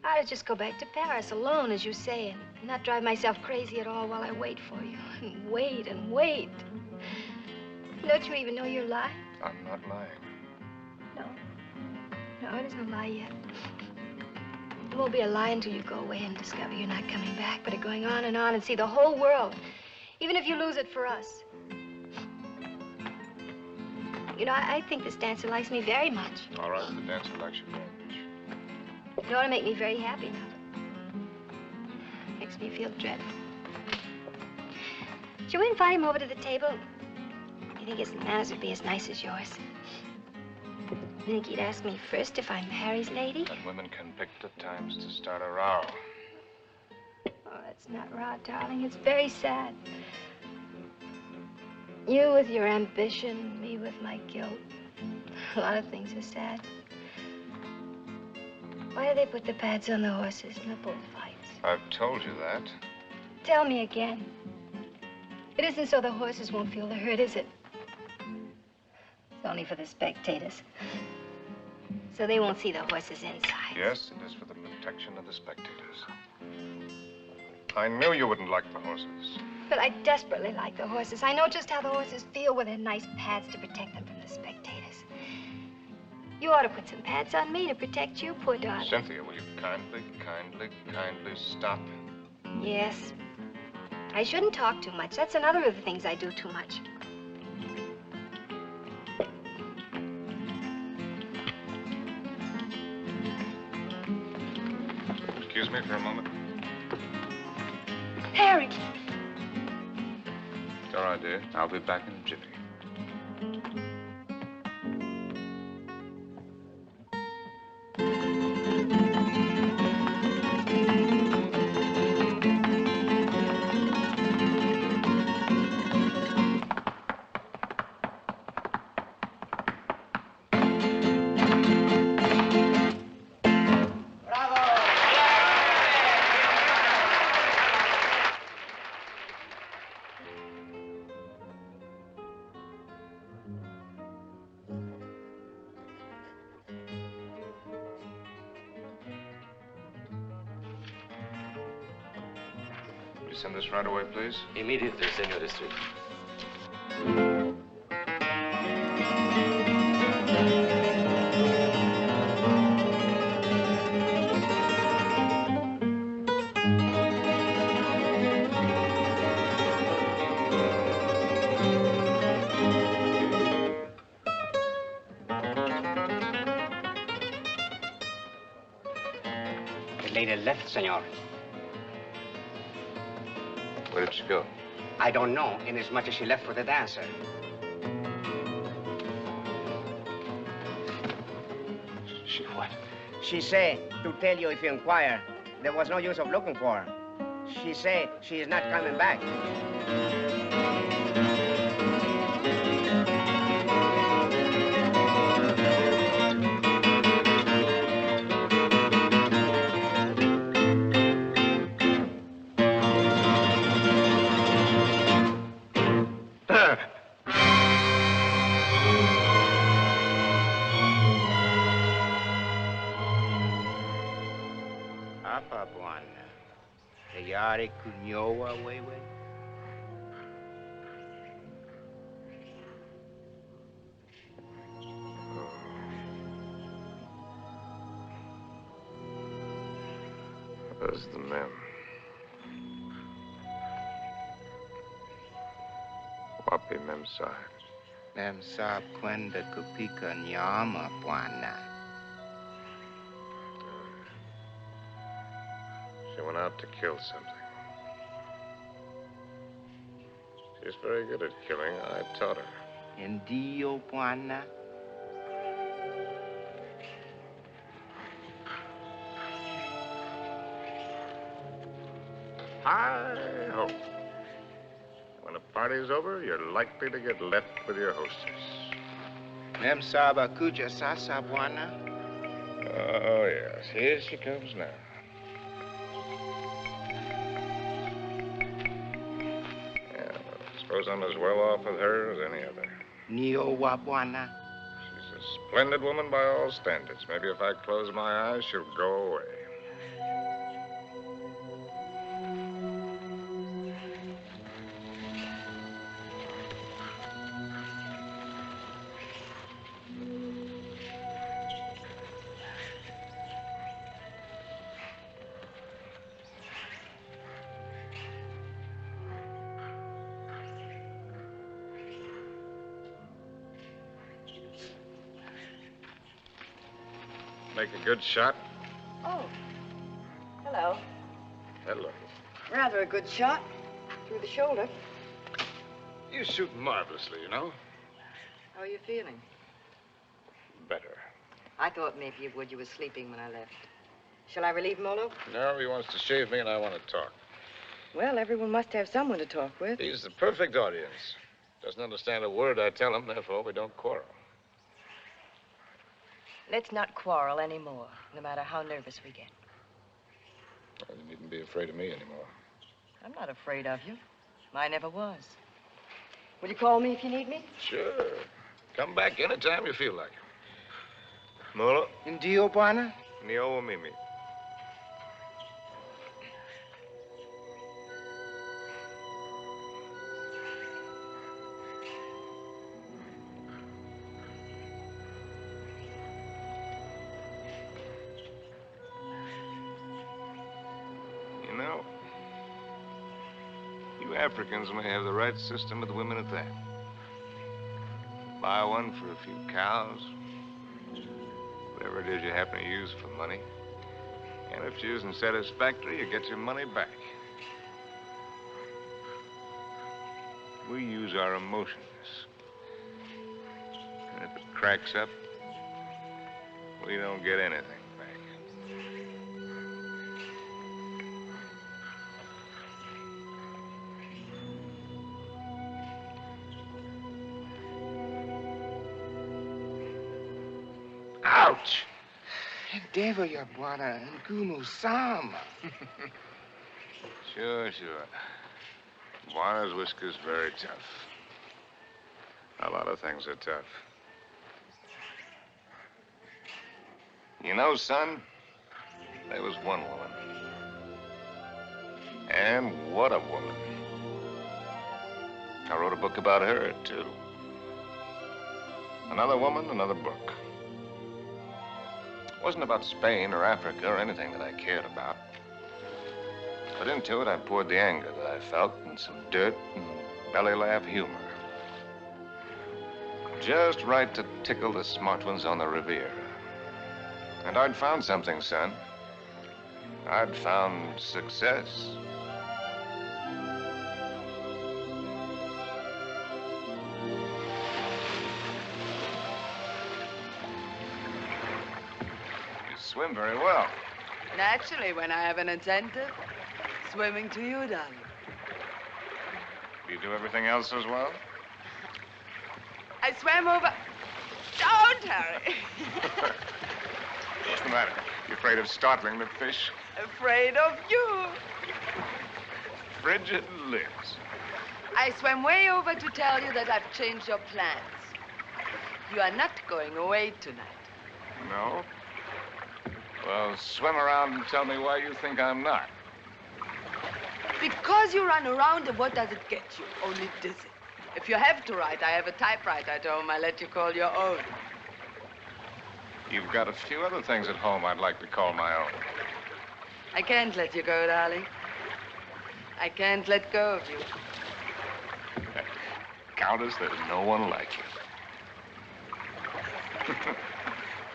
I ought to just go back to Paris alone, as you say, and not drive myself crazy at all while I wait for you. And wait and wait. Don't you even know you're lying? I'm not lying. No. No, it isn't a lie yet. It won't be a lie until you go away and discover you're not coming back, but are going on and see the whole world, even if you lose it for us. You know, I think this dancer likes me very much. All right, the dancer likes you very much. It ought to make me very happy now. Makes me feel dreadful. Shall we invite him over to the table? You think his manners would be as nice as yours? You think he'd ask me first if I'm Harry's lady? And women can pick the times to start a row. Oh, that's not raw, darling. It's very sad. You with your ambition, me with my guilt. A lot of things are sad. Why do they put the pads on the horses in the bullfights? I've told you that. Tell me again. It isn't so the horses won't feel the hurt, is it? It's only for the spectators. So they won't see the horses inside. Yes, it is for the protection of the spectators. I knew you wouldn't like the horses. But I desperately like the horses. I know just how the horses feel with their nice pads to protect them from the spectators. You ought to put some pads on me to protect you, poor darling. Cynthia, will you kindly stop? Yes. I shouldn't talk too much. That's another of the things I do too much. Excuse me for a moment. Harry! It's all right, dear. I'll be back in a jiffy. Send this right away, please. Immediately, Senor Street. The lady left, senor. Where did she go? I don't know, inasmuch as she left for the dancer. She what? She say to tell you if you inquire. There was no use of looking for her. She say she is not coming back. Apa buana. Yari kunyoa wewe. There's the men. Wapi Memsahib. Memsahib kwenda kupika nyama bwana. She went out to kill something. She's very good at killing. I taught her. Ndio bwana. Hi-ho. When a party's over, you're likely to get left with your hostess. Memsahib akuja sasa bwana. Oh, yes. Here she comes now. Suppose I'm as well off with her as any other. Niowa bwana. She's a splendid woman by all standards. Maybe if I close my eyes, she'll go away. Make a good shot? Oh. Hello. Hello. Rather a good shot. Through the shoulder. You shoot marvelously, you know. How are you feeling? Better. I thought maybe you would. You were sleeping when I left. Shall I relieve Molo? No, he wants to shave me and I want to talk. Well, everyone must have someone to talk with. He's the perfect audience. Doesn't understand a word I tell him, therefore we don't quarrel. Let's not quarrel anymore, no matter how nervous we get. Well, you needn't be afraid of me anymore. I'm not afraid of you. I never was. Will you call me if you need me? Sure. Come back anytime you feel like it. Molo? Indio, Bwana? Nio Mimi. You know, you Africans may have the right system with women at that. Buy one for a few cows, whatever it is you happen to use for money. And if she isn't satisfactory, you get your money back. We use our emotions. And if it cracks up, we don't get anything back. Ouch! Endeavor, ya Bwana, ngumu sama. Sure. Juana's whisker's very tough. A lot of things are tough. You know, son, there was one woman. And what a woman. I wrote a book about her, too. Another woman, another book. It wasn't about Spain or Africa or anything that I cared about. But into it, I poured the anger that I felt and some dirt and belly laugh humor. Just right to tickle the smart ones on the Riviera. And I'd found something, son. I'd found success. You swim very well. Naturally, when I have an incentive, swimming to you, darling. Do you do everything else as well? I swam over... Don't, Harry. What's the matter? You afraid of startling the fish? Afraid of you. Frigid lips. I swam way over to tell you that I've changed your plans. You are not going away tonight. No? Well, swim around and tell me why you think I'm not. Because you run around, and what does it get you? Only dizzy. If you have to write, I have a typewriter at home. I let you call your own. You've got a few other things at home I'd like to call my own. I can't let you go, darling. I can't let go of you. Countess, there's no one like you.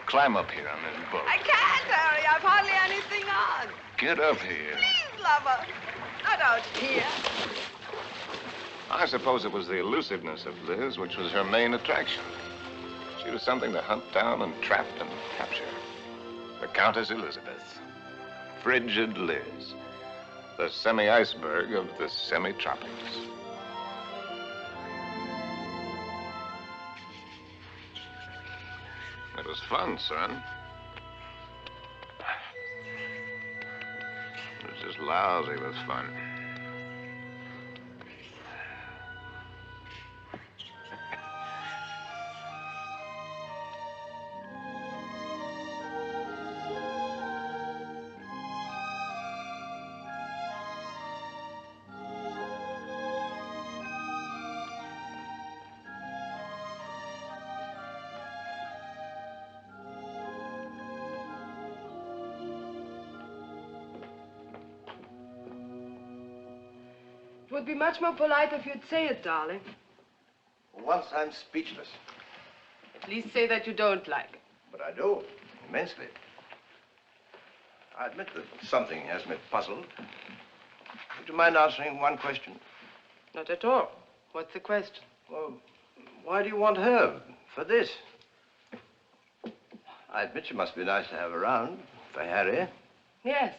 Climb up here on this boat. I can't, Harry. I've hardly anything on. Get up here. Please, lover. Not out here. I suppose it was the elusiveness of Liz which was her main attraction. She was something to hunt down and trap and capture. The Countess Elizabeth. Frigid Liz. The semi-iceberg of the semi-tropics. It was fun, son. It was just lousy with fun. It would be much more polite if you'd say it, darling. Once I'm speechless. At least say that you don't like it. But I do, immensely. I admit that something has me puzzled. Would you mind answering one question? Not at all. What's the question? Well, why do you want her for this? I admit she must be nice to have around for Harry. Yes.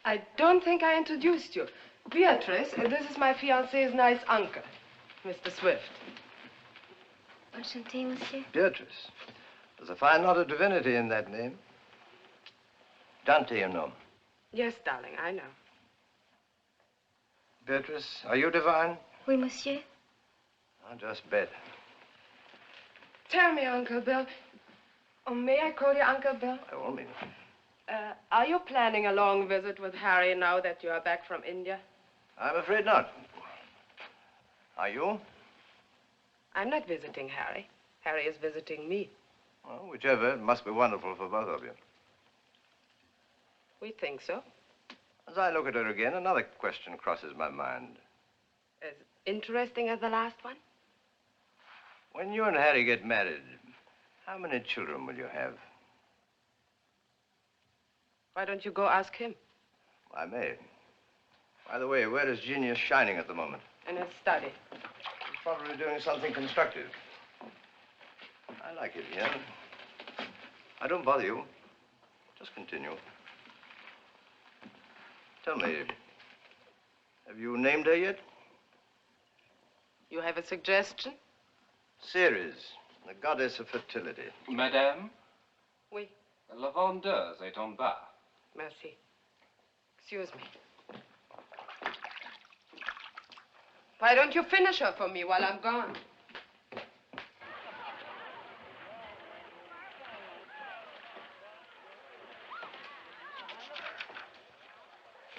I don't think I introduced you. Beatrice, this is my fiancé's nice uncle, Mr. Swift. Enchanté, monsieur. Beatrice. There's a fine lot of divinity in that name. Dante, you know. Yes, darling, I know. Beatrice, are you divine? Oui, monsieur. I'll just bet. Tell me, Uncle Bill. Oh, may I call you Uncle Bill? By all means. Are you planning a long visit with Harry now that you are back from India? I'm afraid not. Are you? I'm not visiting Harry. Harry is visiting me. Well, whichever, it must be wonderful for both of you. We think so. As I look at her again, another question crosses my mind. As interesting as the last one? When you and Harry get married, how many children will you have? Why don't you go ask him? I may. By the way, where is Genius shining at the moment? In his study. He's probably doing something constructive. I like it here. I don't bother you. Just continue. Tell me, have you named her yet? You have a suggestion? Ceres, the goddess of fertility. Madame? Oui. La vendeuse est en bas. Merci. Excuse me. Why don't you finish her for me while I'm gone?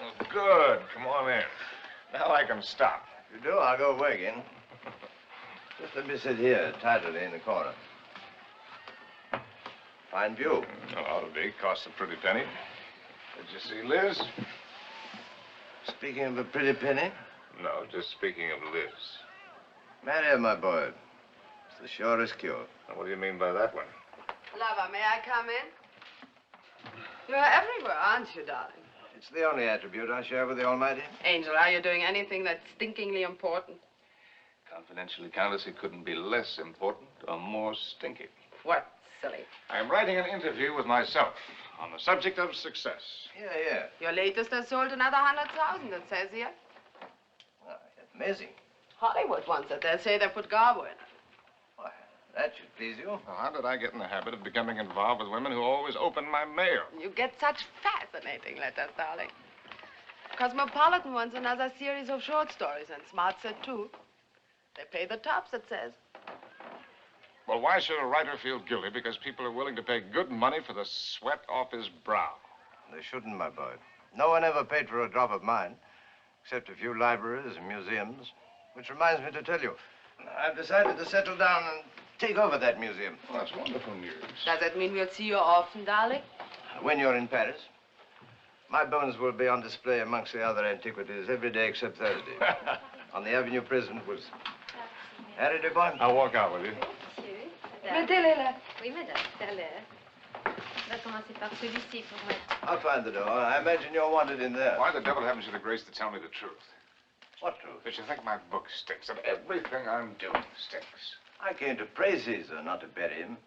Oh, good. Come on in. Now I can stop. If you do, I'll go away again. Just let me sit here, tidily in the corner. Fine view. Well, ought to be. Costs a pretty penny. Did you see Liz? Speaking of a pretty penny. No, just speaking of Liz. Marry her, my boy. It's the surest cure. Now, what do you mean by that one? Lover, may I come in? You're everywhere, aren't you, darling? It's the only attribute I share with the Almighty. Angel, are you doing anything that's stinkingly important? Confidentially, Countess, it couldn't be less important or more stinky. What, silly? I'm writing an interview with myself on the subject of success. Yeah. Your latest has sold another 100,000, it says here. Oh, amazing. Hollywood wants it. They say they put Garbo in it. Why, that should please you. Well, how did I get in the habit of becoming involved with women who always open my mail? You get such fascinating letters, darling. Cosmopolitan wants another series of short stories, and Smart said too. They pay the tops, it says. Well, why should a writer feel guilty because people are willing to pay good money for the sweat off his brow? They shouldn't, my boy. No one ever paid for a drop of mine, except a few libraries and museums. Which reminds me to tell you, I've decided to settle down and take over that museum. Well, that's wonderful news. Does that mean we'll see you often, darling? When you're in Paris, my bones will be on display amongst the other antiquities every day except Thursday. On the Avenue Prison was... Harry, dear boy? I'll walk out with you. Mettez-les là. Oui, madame, tout à l'heure. On va commencer par celui-ci pour mettre. I'll find the door. I imagine you're wanted in there. Why the devil haven't you the grace to tell me the truth? What truth? That you think my book stinks, and everything I'm doing stinks. I came to praise Caesar, not to bury him.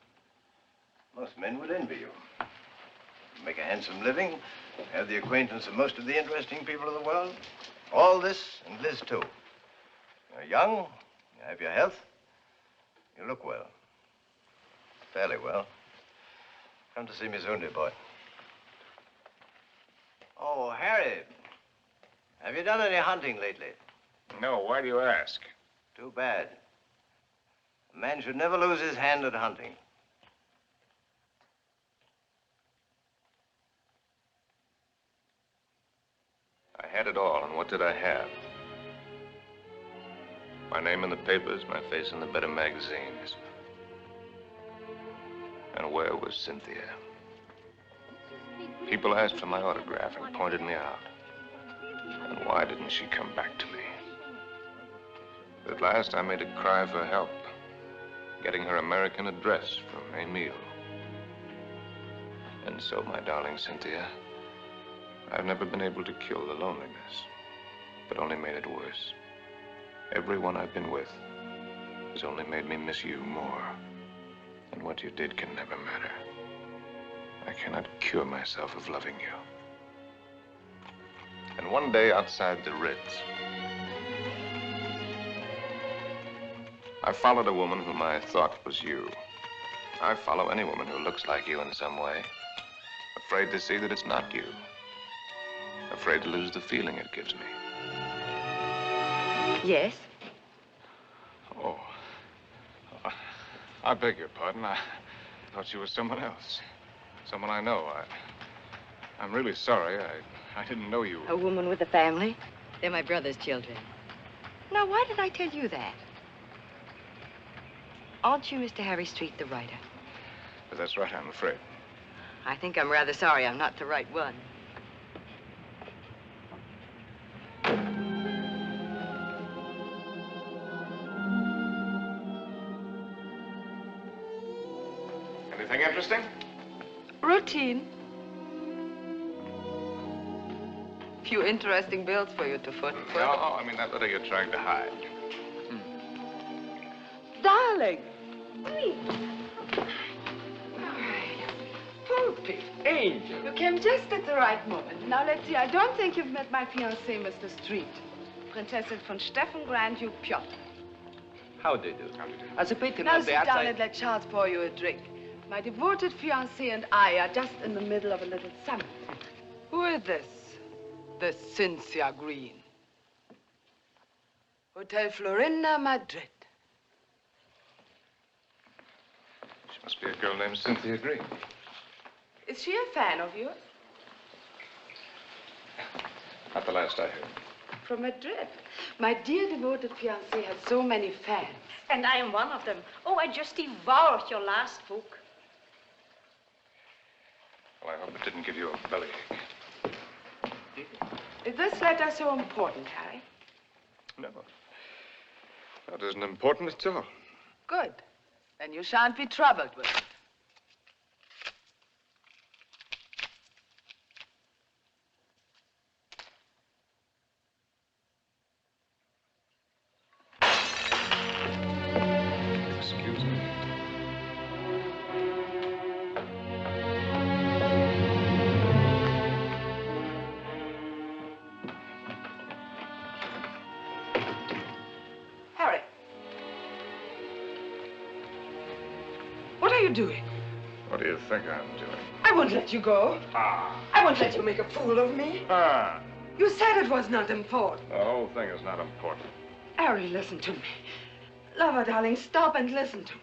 Most men would envy you. You make a handsome living, have the acquaintance of most of the interesting people of the world. All this, and Liz too. You're young, you have your health, you look well. Fairly well. Come to see me soon, dear boy. Oh, Harry, have you done any hunting lately? No, why do you ask? Too bad. A man should never lose his hand at hunting. I had it all, and what did I have? My name in the papers, my face in the better magazines. And where was Cynthia? People asked for my autograph and pointed me out. And why didn't she come back to me? At last, I made a cry for help, getting her American address from Emile. And so, my darling Cynthia, I've never been able to kill the loneliness, but only made it worse. Everyone I've been with has only made me miss you more. And what you did can never matter. I cannot cure myself of loving you. And one day outside the Ritz, I followed a woman whom I thought was you. I follow any woman who looks like you in some way, afraid to see that it's not you, afraid to lose the feeling it gives me. Yes? Oh, I beg your pardon. I thought you were someone else, someone I know. I'm really sorry. I didn't know you. A woman with a family? They're my brother's children. Now, why did I tell you that? Aren't you Mr. Harry Street, the writer? But that's right, I'm afraid. I think I'm rather sorry I'm not the right one. Anything interesting? Routine. Few interesting bills for you to foot. No, I mean that letter you're trying to hide. Darling. Poopy. Angel. You came just at the right moment. Now, let's see. I don't think you've met my fiancé, Mr. Street. Prinzessin von Steffen, Grand Duke Piotr. How do you do? As a patron Now of the sit arts, down and let Charles pour you a drink. My devoted fiancé and I are just in the middle of a little summit. Who is this? The Cynthia Green. Hotel Florinda, Madrid. She must be a girl named Cynthia Green. Is she a fan of yours? Not the last I heard. From Madrid. My dear devoted fiancé has so many fans. And I am one of them. Oh, I just devoured your last book. Well, I hope it didn't give you a bellyache. Is this letter so important, Harry? No. That isn't important at all. Good. Then you shan't be troubled with it. Excuse me. Harry. What are you doing? What do you think I'm doing? I won't let you go. Ah. I won't let you make a fool of me. Ah. You said it was not important. The whole thing is not important. Harry, listen to me. Lover, darling, stop and listen to me.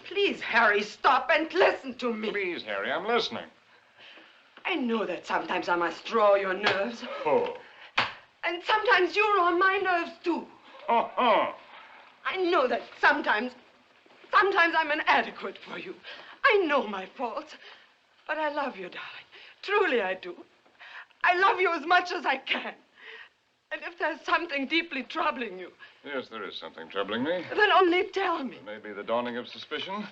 Please, Harry, stop and listen to me. Please, Harry, I'm listening. I know that sometimes I must draw your nerves. Oh. And sometimes you draw my nerves, too. Oh. I know that sometimes I'm inadequate for you. I know my faults. But I love you, darling. Truly I do. I love you as much as I can. And if there's something deeply troubling you, Yes, there is something troubling me. then only tell me. It may be the dawning of suspicion.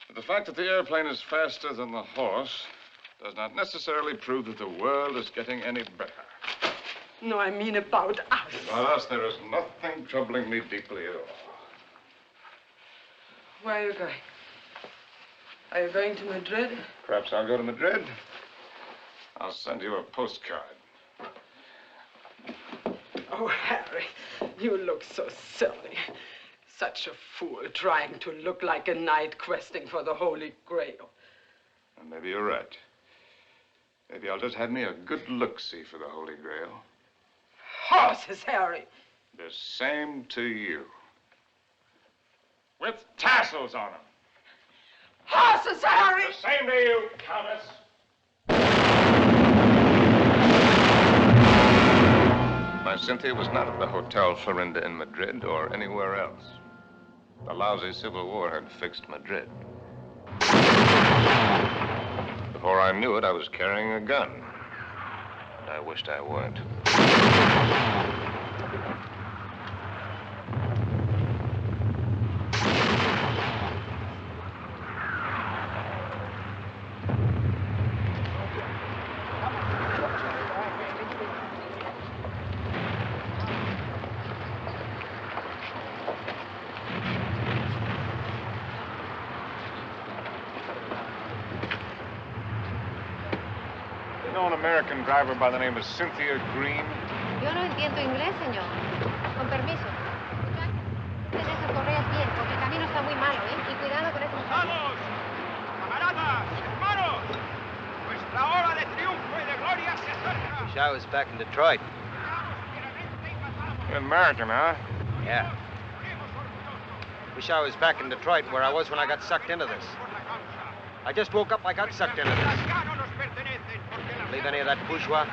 But the fact that the airplane is faster than the horse does not necessarily prove that the world is getting any better. No, I mean about us. About us, there is nothing troubling me deeply at all. Where are you going? Are you going to Madrid? Perhaps I'll go to Madrid. I'll send you a postcard. Oh, Harry, you look so silly. Such a fool trying to look like a knight questing for the Holy Grail. And maybe you're right. Maybe I'll just have me a good look-see for the Holy Grail. Horses, Harry. The same to you. With tassels on them. Horses, Harry! The same to you, Countess. My Cynthia was not at the Hotel Florinda in Madrid or anywhere else. The lousy Civil War had fixed Madrid. Before I knew it, I was carrying a gun. And I wished I weren't. American driver by the name of Cynthia Green? Yo no entiendo inglés, señor. Con permiso. Ten esas correas bien, porque el camino está muy malo, ¿eh? Y cuidado con esos... ¡Vamos! ¡Camaradas! ¡Hermanos! Nuestra hora de triunfo y de gloria se acerca. Wish I was back in Detroit. You're American, huh? Yeah. Wish I was back in Detroit where I was when I got sucked into this. I just woke up, I got sucked into this. Believe any of that bourgeois?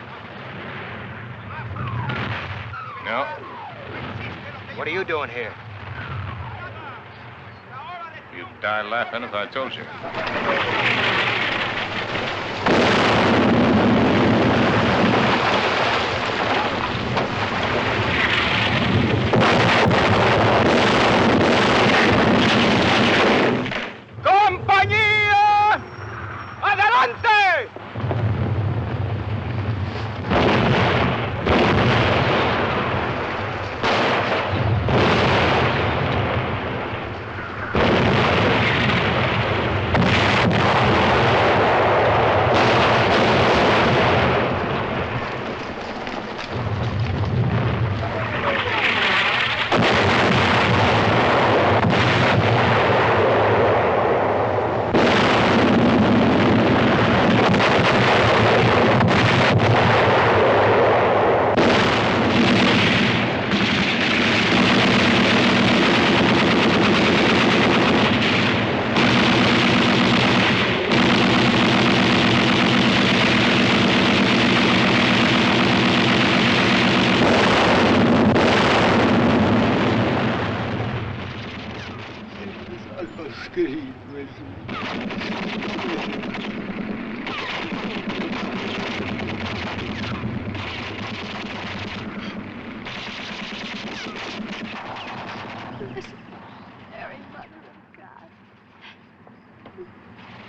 No. What are you doing here? You'd die laughing if I told you. ¡Compañía! ¡Adelante!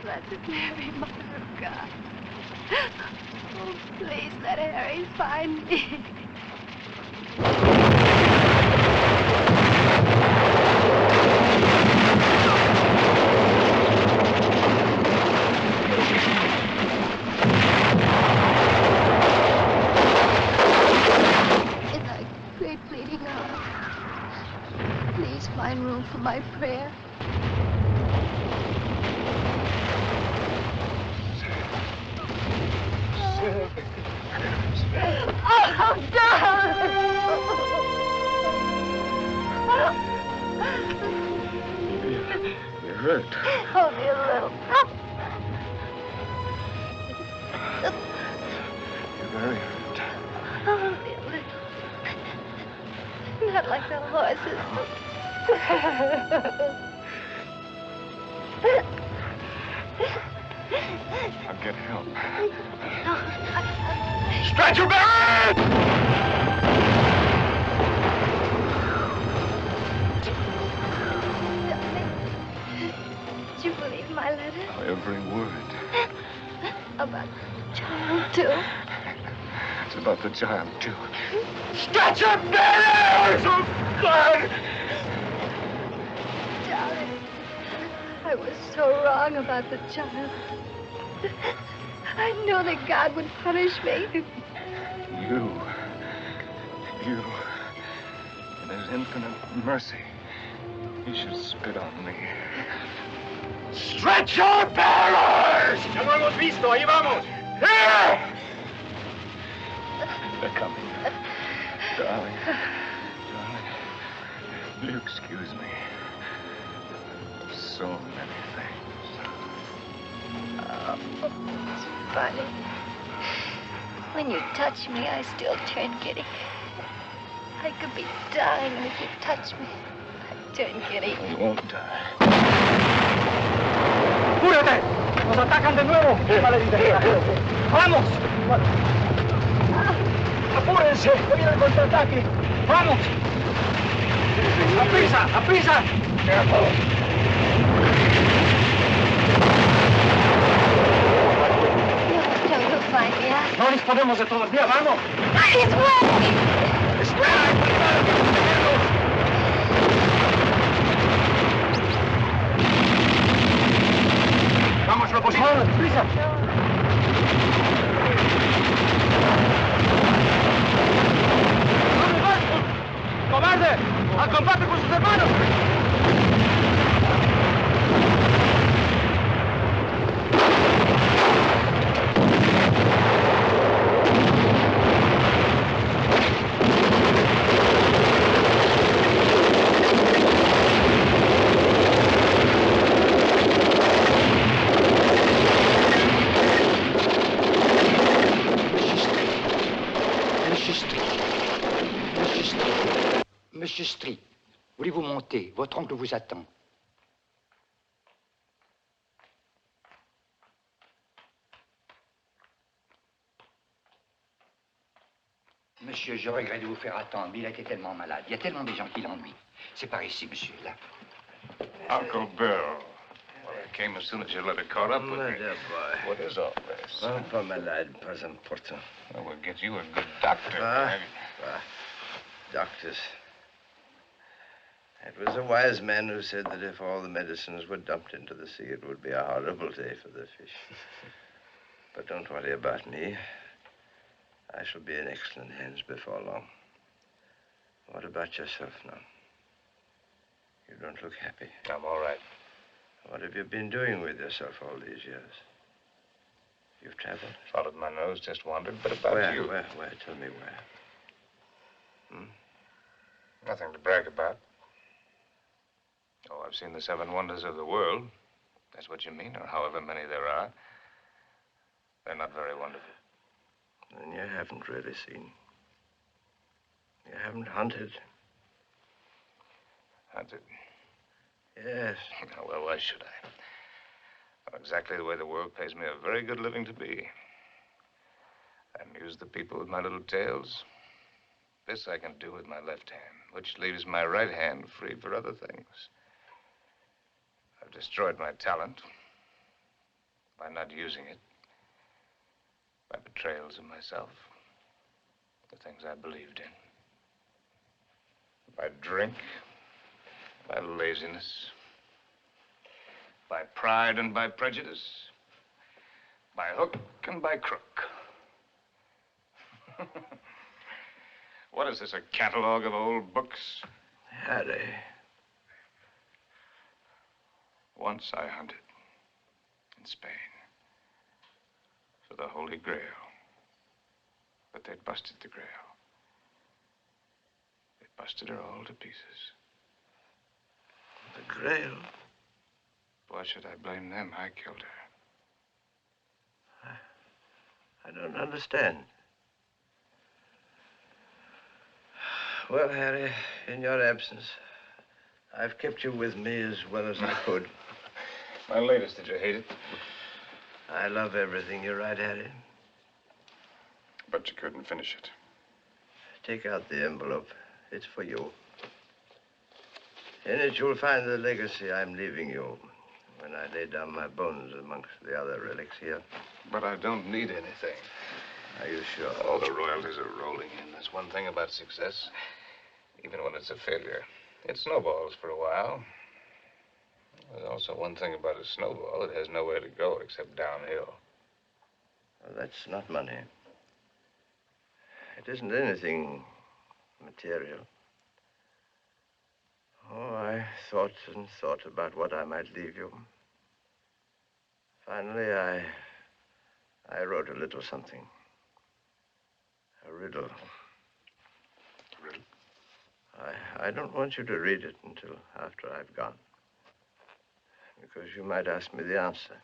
Blessed Mary, Mother of God. Oh, please let Harry find me. In thy great bleeding hour, please find room for my prayer. Oh, darling! You're hurt. Only a little. You're very hurt. Only a little. Not like the horses. I'll get help. Stretcher bearer! Did you believe my letter? Every word. About the child, too? It's about the child, too. Stretcher bearers! Oh, God! Darling, I was so wrong about the child. I know that God would punish me. You, in his infinite mercy, he should spit on me. Stretcher bearers! Ya lo hemos visto, ahí vamos. Here! They're coming. Darling, will you excuse me? So many things. Oh, it's funny. When you touch me, I still turn giddy. I could be dying, and if you touch me, I turn giddy. You won't die. ¡Apúrate! ¡Nos atacan de nuevo! ¡Vamos! ¡Apúrense! ¡Viene el contraataque! ¡Vamos! ¡Aprisa! ¡Aprisa! You'll find me out. No disponemos de todo el día, vamos. He's waiting! ¡Vamos, lo posible! ¡Prisa! Monsieur Street, voulez-vous monter? Votre oncle vous attend. Monsieur, je regrette de vous faire attendre, mais il a été tellement malade. Il y a tellement de gens qui l'ennuient. C'est par ici, monsieur, là. Uncle Bill. Well, I came as soon as your letter caught up with My me. dear boy. What is all this? Un peu malade, pas important. Well, we'll get you a good doctor. Doctors. It was a wise man who said that if all the medicines were dumped into the sea, it would be a horrible day for the fish. But don't worry about me. I shall be in excellent hands before long. What about yourself now? You don't look happy. I'm all right. What have you been doing with yourself all these years? You've traveled? Followed my nose, just wandered, but about you. Where? Tell me where. Nothing to brag about. Oh, I've seen the 7 wonders of the world. That's what you mean, or however many there are. They're not very wonderful. Then you haven't really seen. You haven't hunted. Hunted? Yes. Oh, well, why should I? Well, exactly the way the world pays me a very good living to be. I amuse the people with my little tales. This I can do with my left hand, which leaves my right hand free for other things. I've destroyed my talent by not using it, by betrayals of myself, the things I believed in, by drink, by laziness, by pride and by prejudice, by hook and by crook. What is this, a catalog of old books? Harry. Once I hunted in Spain for the Holy Grail, but they'd busted the Grail. They busted her all to pieces. The Grail? Why should I blame them? I killed her. I don't understand. Well, Harry, in your absence, I've kept you with me as well as I could. My latest, did you hate it? I love everything you write, Harry. But you couldn't finish it. Take out the envelope. It's for you. In it, you'll find the legacy I'm leaving you when I lay down my bones amongst the other relics here. But I don't need anything. Are you sure? Oh, the royalties are rolling in. That's one thing about success. Even when it's a failure, it snowballs for a while. There's also one thing about a snowball. It has nowhere to go except downhill. Well, that's not money. It isn't anything material. Oh, I thought and thought about what I might leave you. Finally, I wrote a little something. A riddle. Riddle? I don't want you to read it until after I've gone. Because you might ask me the answer.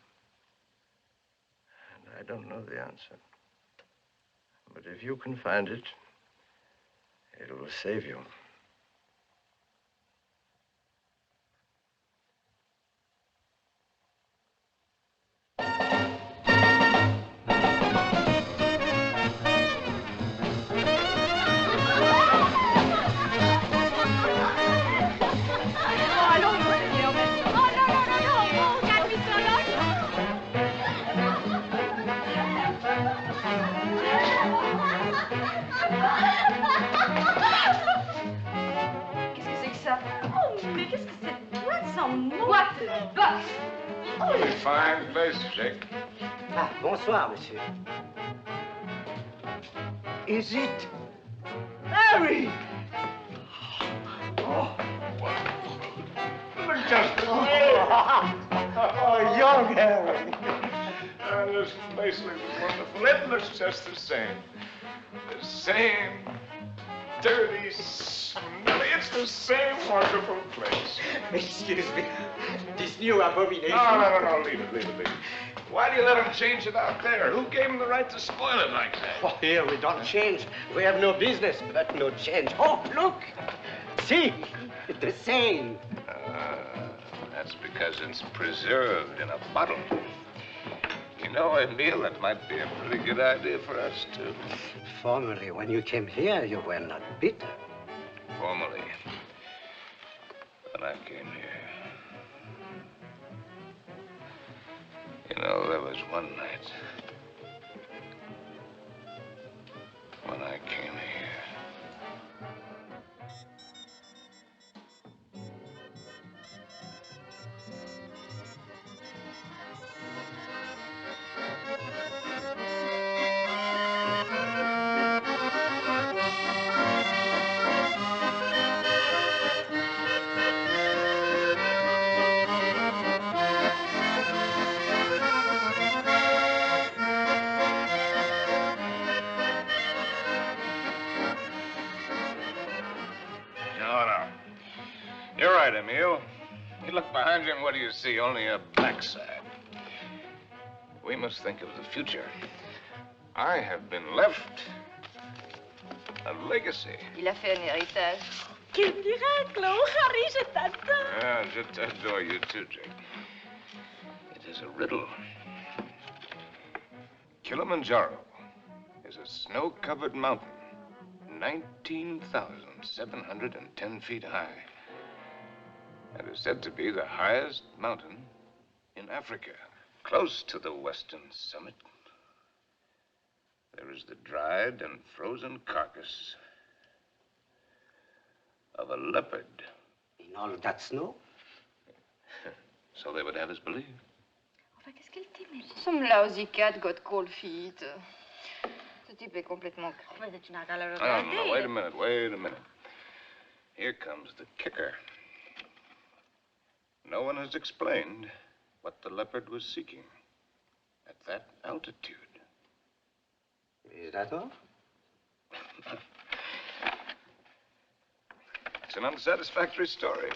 And I don't know the answer. But if you can find it, it will save you. Very fine place, Jake. Ah, bonsoir, monsieur. Is it Harry? Oh, young Harry. This place looks wonderful. It looks just the same. The same dirty, smelly. It's the same wonderful place. Excuse me. This new abomination. No. Leave it. Why do you let them change it out there? Who gave them the right to spoil it like that? Oh, here we don't change. We have no business, but no change. Oh, look! See? The same. That's because it's preserved in a bottle. You know, Emile, that might be a pretty good idea for us, too. Formerly, when you came here, you were not bitter. Formerly, when I came here. You know, there was one night when I came here. You're right, Emile. You look behind you and what do you see? Only a backside. We must think of the future. I have been left a legacy. Il a fait un héritage. Quel miracle! Oh, Harry, je t'adore. Yeah, je t'adore you too, Jake. It is a riddle. Kilimanjaro is a snow-covered mountain, 19,710 feet high. And is said to be the highest mountain in Africa. Close to the western summit, there is the dried and frozen carcass of a leopard. In all of that snow? So they would have us believe. Enfin, qu'est-ce qu'elle t'aimait? Some lousy cat got cold feet. Ce type est complètement crevé. Tu n'as qu'à le regarder. No, wait a minute. Here comes the kicker. No one has explained what the leopard was seeking at that altitude. Is that all? It's an unsatisfactory story.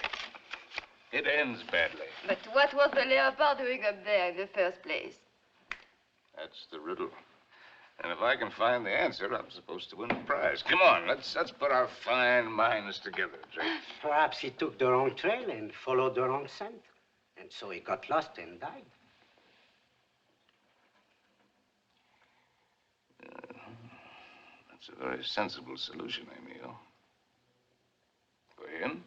It ends badly. But what was the leopard doing up there in the first place? That's the riddle. And if I can find the answer, I'm supposed to win a prize. Come on, let's put our fine minds together, Jake. Perhaps he took the wrong trail and followed the wrong scent. And so he got lost and died. That's a very sensible solution, Emile. For him.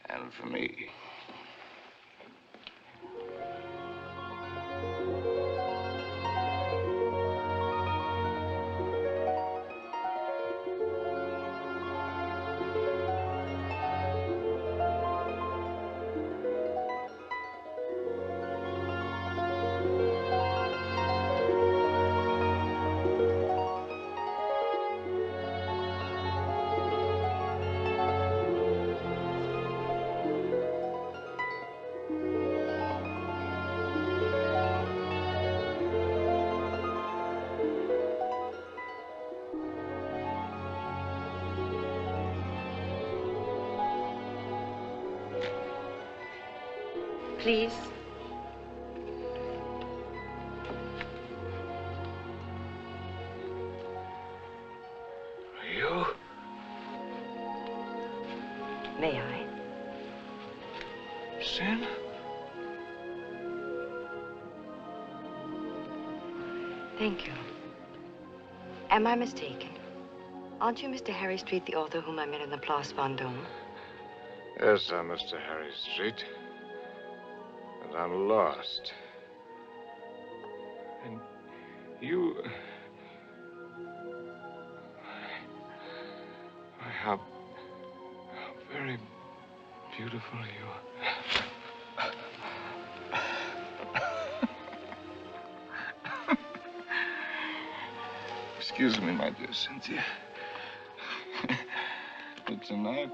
And for me. Please. You? May I? Sin? Thank you. Am I mistaken? Aren't you Mr. Harry Street, the author whom I met in the Place Vendôme? Yes, I'm Mr. Harry Street. And I'm lost. And you... How very beautiful you are. Excuse me, my dear Cynthia. But tonight,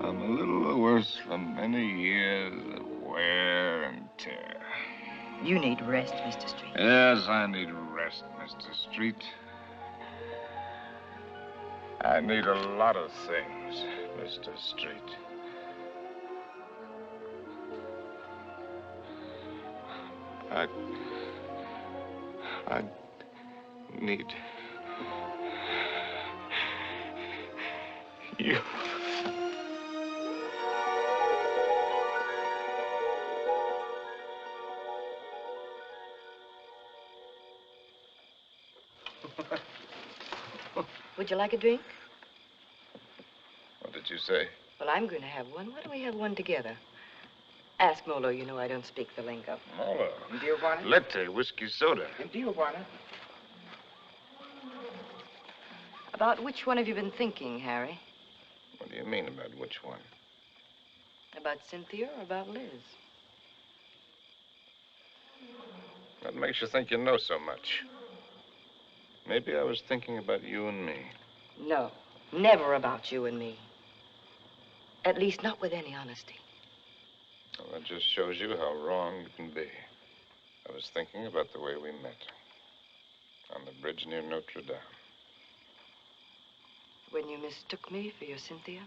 I'm a little worse from many years of wear and tear. You need rest, Mr. Street. Yes, I need rest, Mr. Street. I need a lot of things, Mr. Street. I need you. Would you like a drink? What did you say? Well, I'm going to have one. Why don't we have one together? Ask Molo. You know I don't speak the lingo. Molo. Dio buona? Latte, whiskey soda. Dio buona? About which one have you been thinking, Harry? What do you mean about which one? About Cynthia or about Liz? What makes you think you know so much? Maybe I was thinking about you and me. No, never about you and me. At least not with any honesty. Well, that just shows you how wrong it can be. I was thinking about the way we met. On the bridge near Notre Dame. When you mistook me for your Cynthia?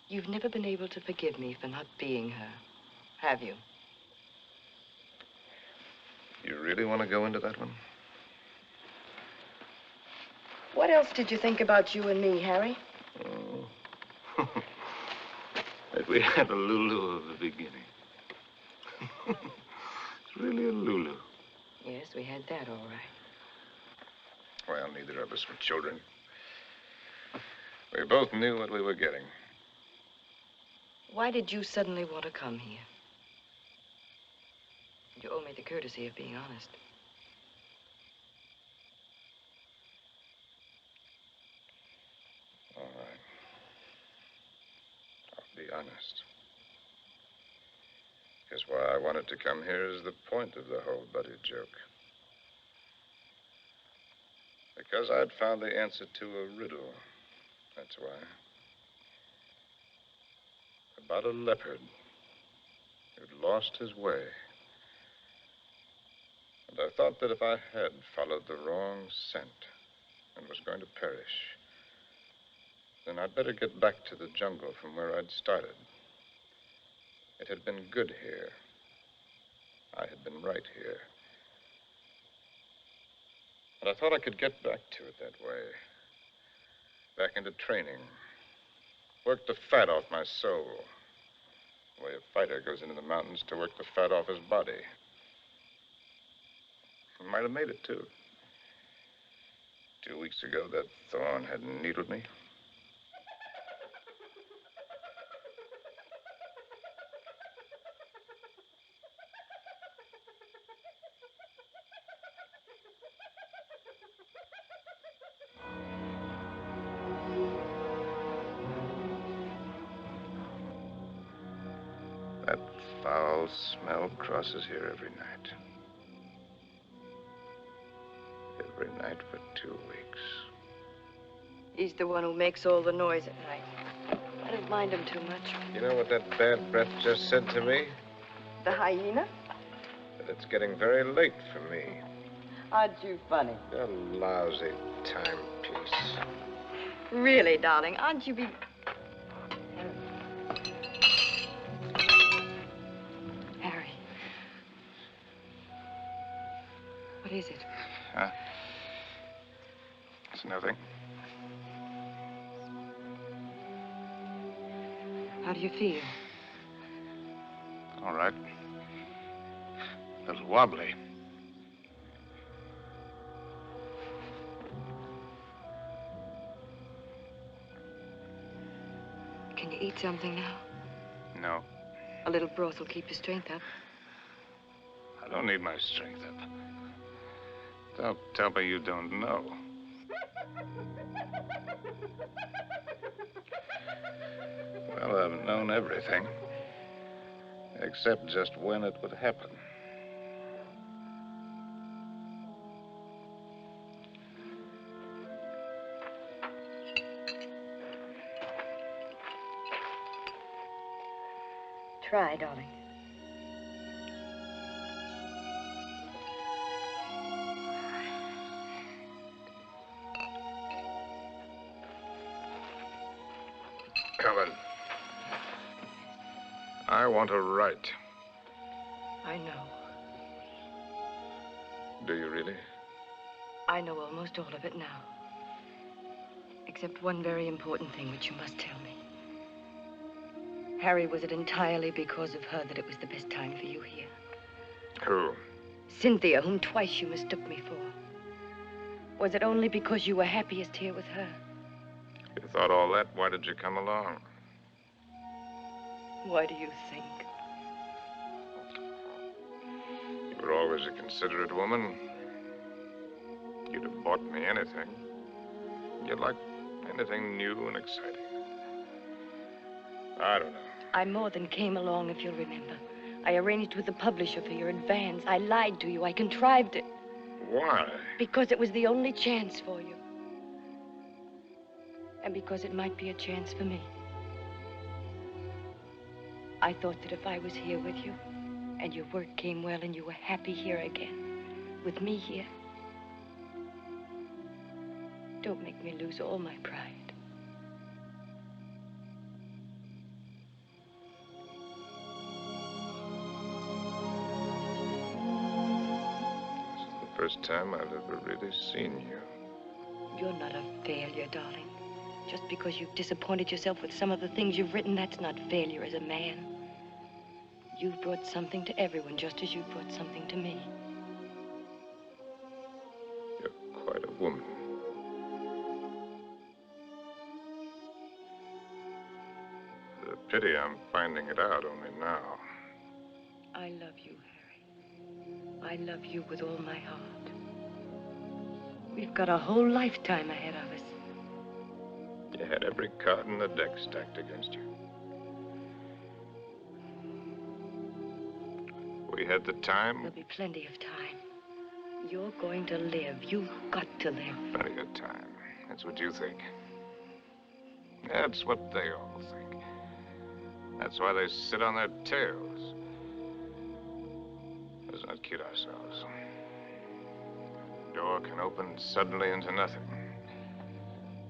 You've never been able to forgive me for not being her, have you? You really want to go into that one? What else did you think about you and me, Harry? Oh. That we had a Lulu of the beginning. It's really a Lulu. Yes, we had that, all right. Well, neither of us were children. We both knew what we were getting. Why did you suddenly want to come here? You owe me the courtesy of being honest. All right. I'll be honest. Because why I wanted to come here is the point of the whole buddy joke. Because I'd found the answer to a riddle. That's why. About a leopard who'd lost his way. And I thought that if I had followed the wrong scent and was going to perish, then I'd better get back to the jungle from where I'd started. It had been good here. I had been right here. And I thought I could get back to it that way. Back into training. Work the fat off my soul. The way a fighter goes into the mountains to work the fat off his body. I might have made it, too. 2 weeks ago, that thorn had needled me. That foul smell crosses here every night. Every night for 2 weeks. He's the one who makes all the noise at night. I don't mind him too much. You know what that bad breath just said to me? The hyena? That it's getting very late for me. Aren't you funny? A lousy timepiece. Really, darling, aren't you Harry. What is it? Huh? It's nothing. How do you feel? All right. A little wobbly. Can you eat something now? No. A little broth will keep your strength up. I don't need my strength up. Don't tell me you don't know. Well, I've known everything. Except just when it would happen. Try, darling. Helen, I want to write. I know. Do you really? I know almost all of it now. Except one very important thing which you must tell me. Harry, was it entirely because of her that it was the best time for you here? Who? Cynthia, whom twice you mistook me for. Was it only because you were happiest here with her? If you thought all that, why did you come along? Why do you think? You were always a considerate woman. You'd have bought me anything. You'd like anything new and exciting. I don't know. I more than came along, if you'll remember. I arranged with the publisher for your advance. I lied to you. I contrived it. Why? Because it was the only chance for you. And because it might be a chance for me. I thought that if I was here with you, and your work came well, and you were happy here again, with me here, don't make me lose all my pride. First time I've ever really seen you. You're not a failure, darling. Just because you've disappointed yourself with some of the things you've written, that's not failure as a man. You've brought something to everyone, just as you've brought something to me. You're quite a woman. It's a pity I'm finding it out only now. I love you, Harry. I love you with all my heart. We've got a whole lifetime ahead of us. You had every card in the deck stacked against you. We had the time. There'll be plenty of time. You're going to live. You've got to live. Plenty of time. That's what you think. That's what they all think. That's why they sit on their tails. Let's not kid ourselves. The door can open suddenly into nothing.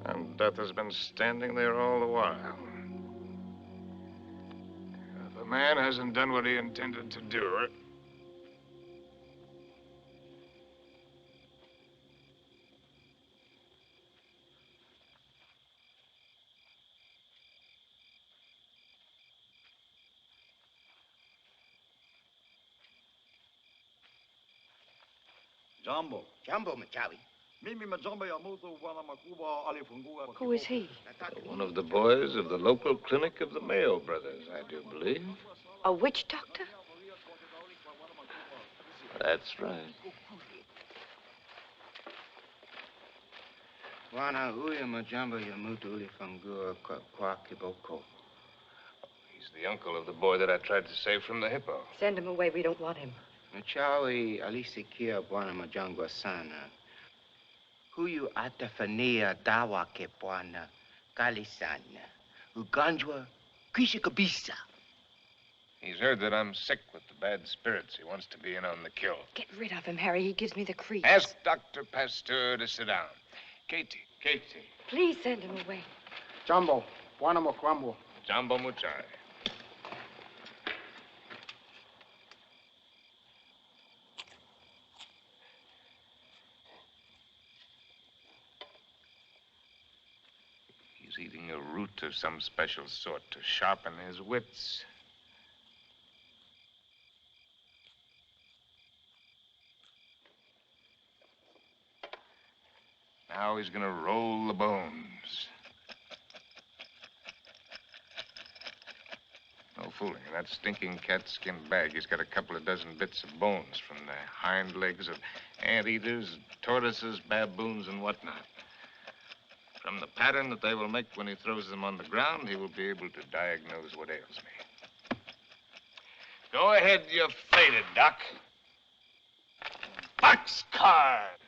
And death has been standing there all the while. If a man hasn't done what he intended to do, Jambo. Jambo, Machawi. Mimi majambo ya moto bwana makubwa alifungua. Who is he? one of the boys of the local clinic of the Mayo brothers, I do believe. A witch doctor? That's right. Bwana huyu majambo ya mtu ulifungua kwa kiboko. He's the uncle of the boy that I tried to save from the hippo. Send him away. We don't want him. Machawi alisikia bwana majangwa sana. Huyu atafania dawa ke bwana kali sana. Ugonjwa kwisha kabisa. He's heard that I'm sick with the bad spirits. He wants to be in on the kill. Get rid of him, Harry. He gives me the creeps. Ask Dr. Pasteur to sit down. Katie. Please send him away. Jambo, bwana Mokwambo. Jambo Muchai. He's eating a root of some special sort to sharpen his wits. Now he's gonna roll the bones. No fooling. In that stinking cat-skin bag, he's got a couple of dozen bits of bones from the hind legs of anteaters, tortoises, baboons, and whatnot. From the pattern that they will make when he throws them on the ground, he will be able to diagnose what ails me. Go ahead, you're faded, Doc. Boxcars!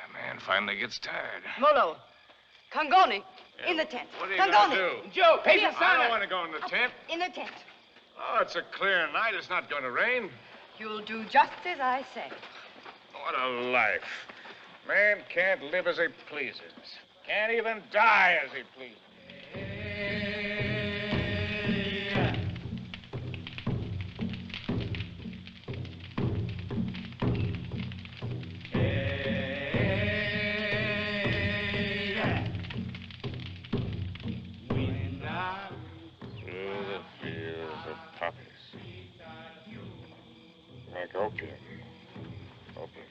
A man finally gets tired. Molo, Kangoni, in the tent. What are you Kangoni. gonna do? Joe, I don't want to go in the tent. In the tent. Oh, it's a clear night. It's not going to rain. You'll do just as I say. What a life. Man can't live as he pleases. Can't even die as he pleases. Through the fields of poppies. Like opium. Opium.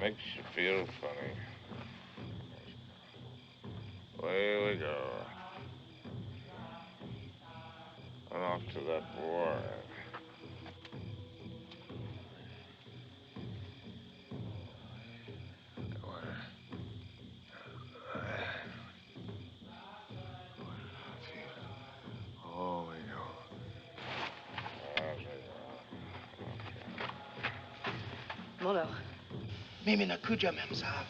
Makes you feel funny. Away we go. And off to that war. Oh, we go. Molo. Mimi nakuja, ma'am sahab.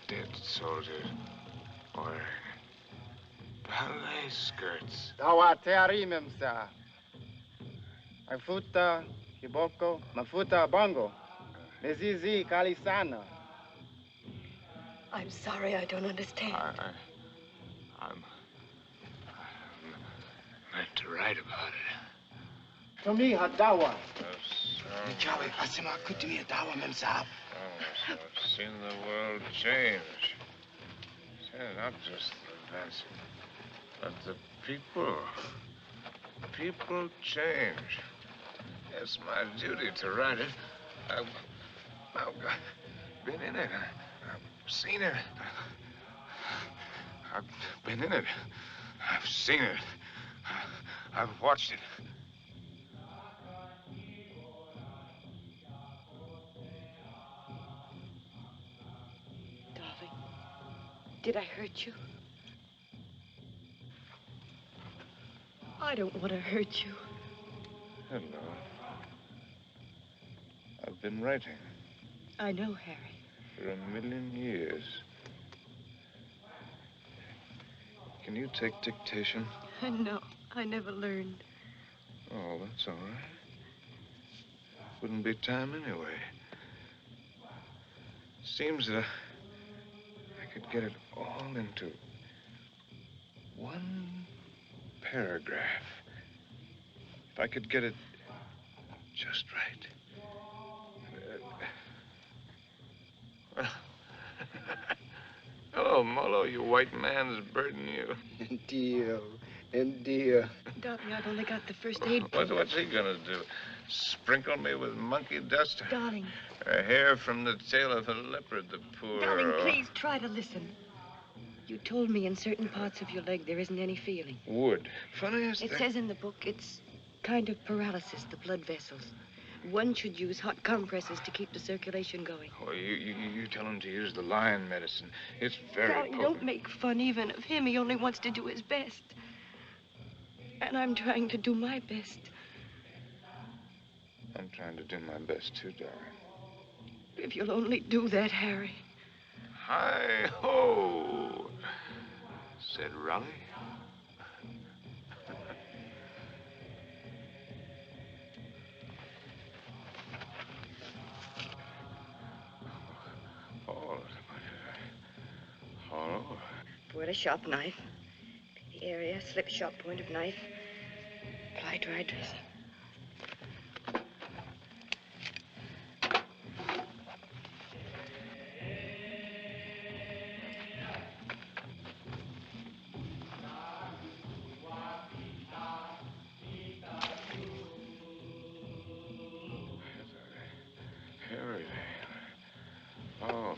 Dead soldiers wearing ballet skirts. Dawa teari, ma'am sahab. Mafuta, kiboko, mafuta bongo. Mizizi kalisana. I'm sorry, I don't understand. I'm meant to write about it. To me, dawa. Charlie, asima kutumi dawa, ma'am sahab. I've seen the world change. Not just the events, but the people. People change. It's my duty to write it. I've been in it. I've seen it. I've been in it. I've seen it. I've watched it. Darling, did I hurt you? I don't want to hurt you. Hello. I've been writing I know, Harry. for 1,000,000 years. Can you take dictation? No, I never learned. Oh, that's all right. Wouldn't be time anyway. Seems that I could get it all into one paragraph. If I could get it just right. Hello, Molo, you white man's burden, you. Indio. Darling, I've only got the first aid. What's he gonna do? Sprinkle me with monkey dust? Darling. A hair from the tail of a leopard, the poor... Darling, please try to listen. You told me in certain parts of your leg there isn't any feeling. Wood. Funniest It thing... says in the book it's kind of paralysis, the blood vessels. One should use hot compresses to keep the circulation going. Oh, you tell him to use the lion medicine. It's very Darling, potent. don't make fun even of him. He only wants to do his best. And I'm trying to do my best. I'm trying to do my best, too, darling. If you'll only do that, Harry. Hi-ho, said Raleigh. All over. Pour a sharp knife. The area, slip sharp point of knife. Apply dry dressing. Harry. Oh.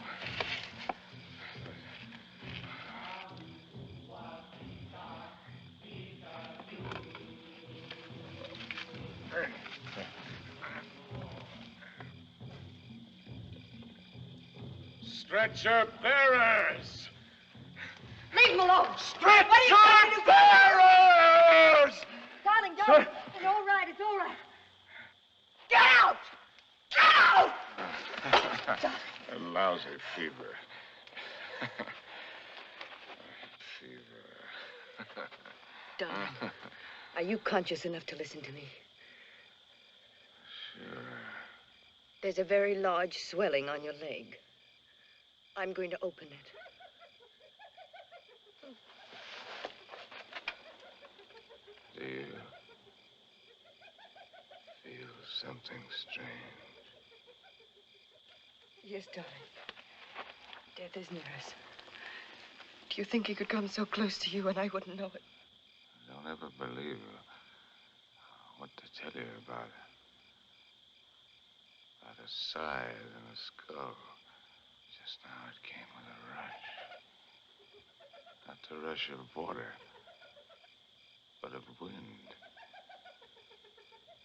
Stretcher bearers! Leave him alone! Stretcher What are you trying to do? bearers! Darling, don't. It's all right. It's all right. Get out! Get out! A lousy fever. Fever. Darling, are you conscious enough to listen to me? There's a very large swelling on your leg. I'm going to open it. Do you feel something strange? Yes, darling. Death is near us. Do you think he could come so close to you and I wouldn't know it? I don't ever believe what to tell you about it. About a scythe and a skull. Just now it came with a rush. Not the rush of water, but of wind.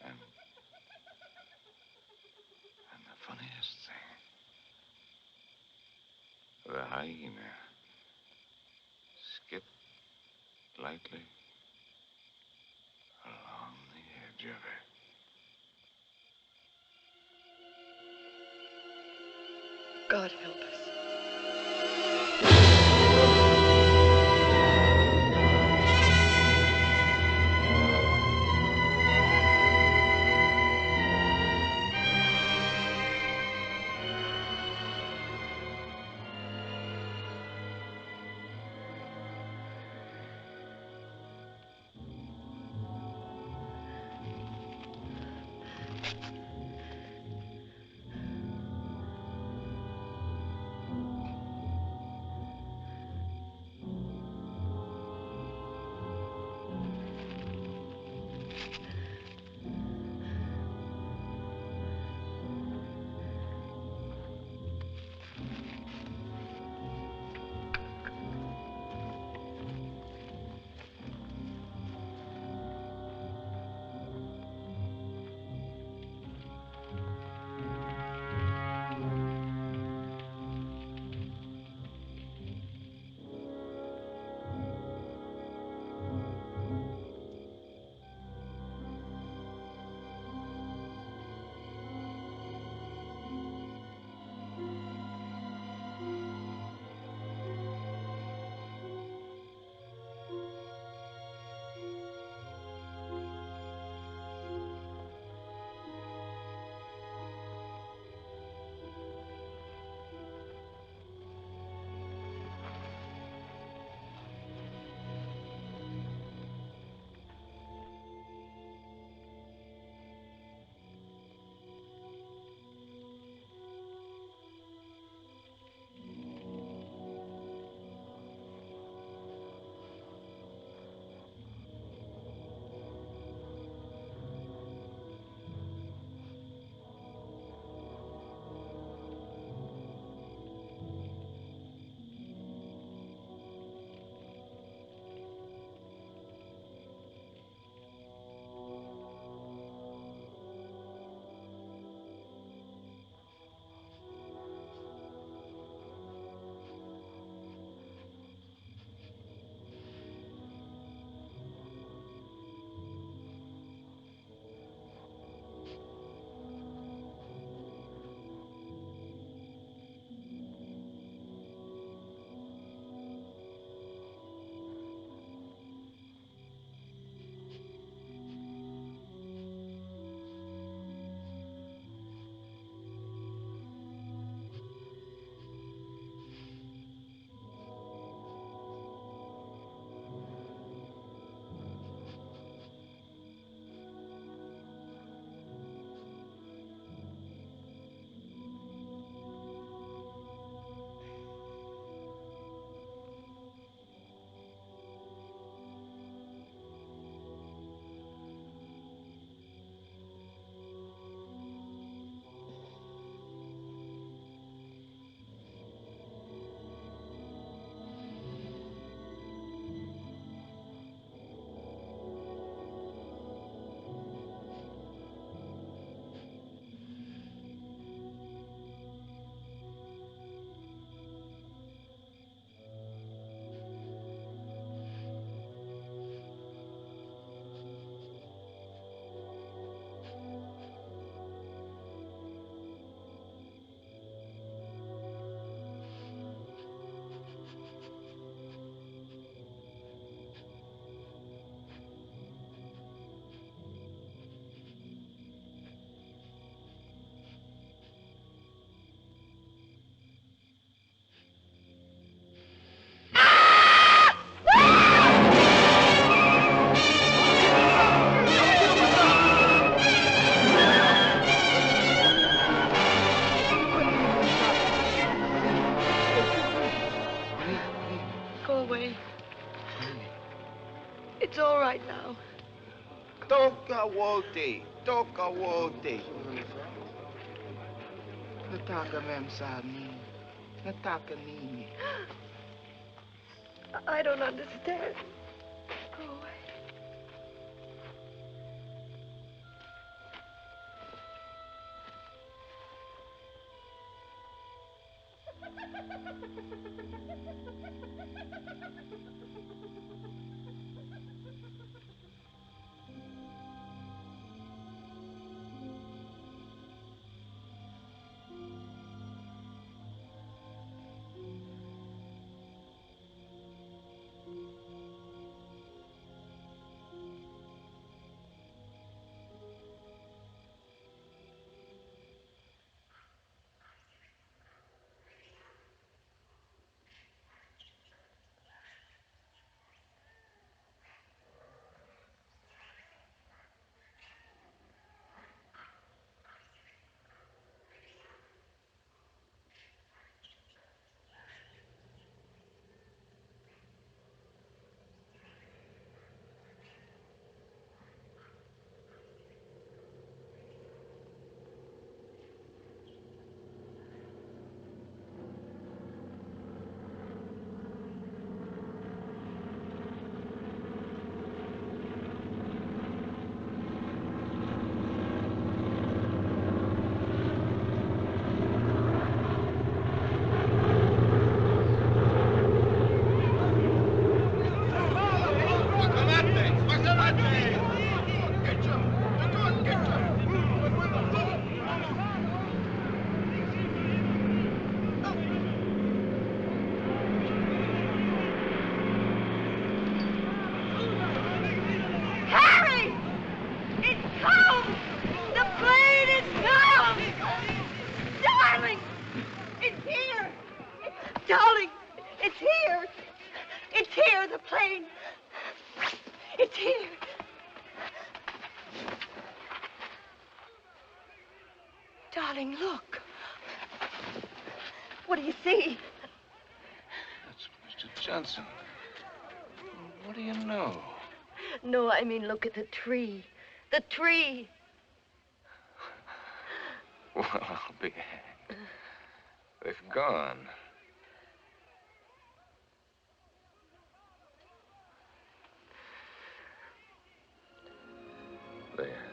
And the funniest thing, the hyena skipped lightly along the edge of it. God help us. wote. Toka wote. Nataka mem sahab nini. Nataka nini. I don't understand. Go away. Darling, it's here. It's here, the plane. It's here. Darling, look. What do you see? That's Mr. Johnson. What do you know? No, I mean, look at the tree. The tree. Well, I'll be hanged. They've gone. There.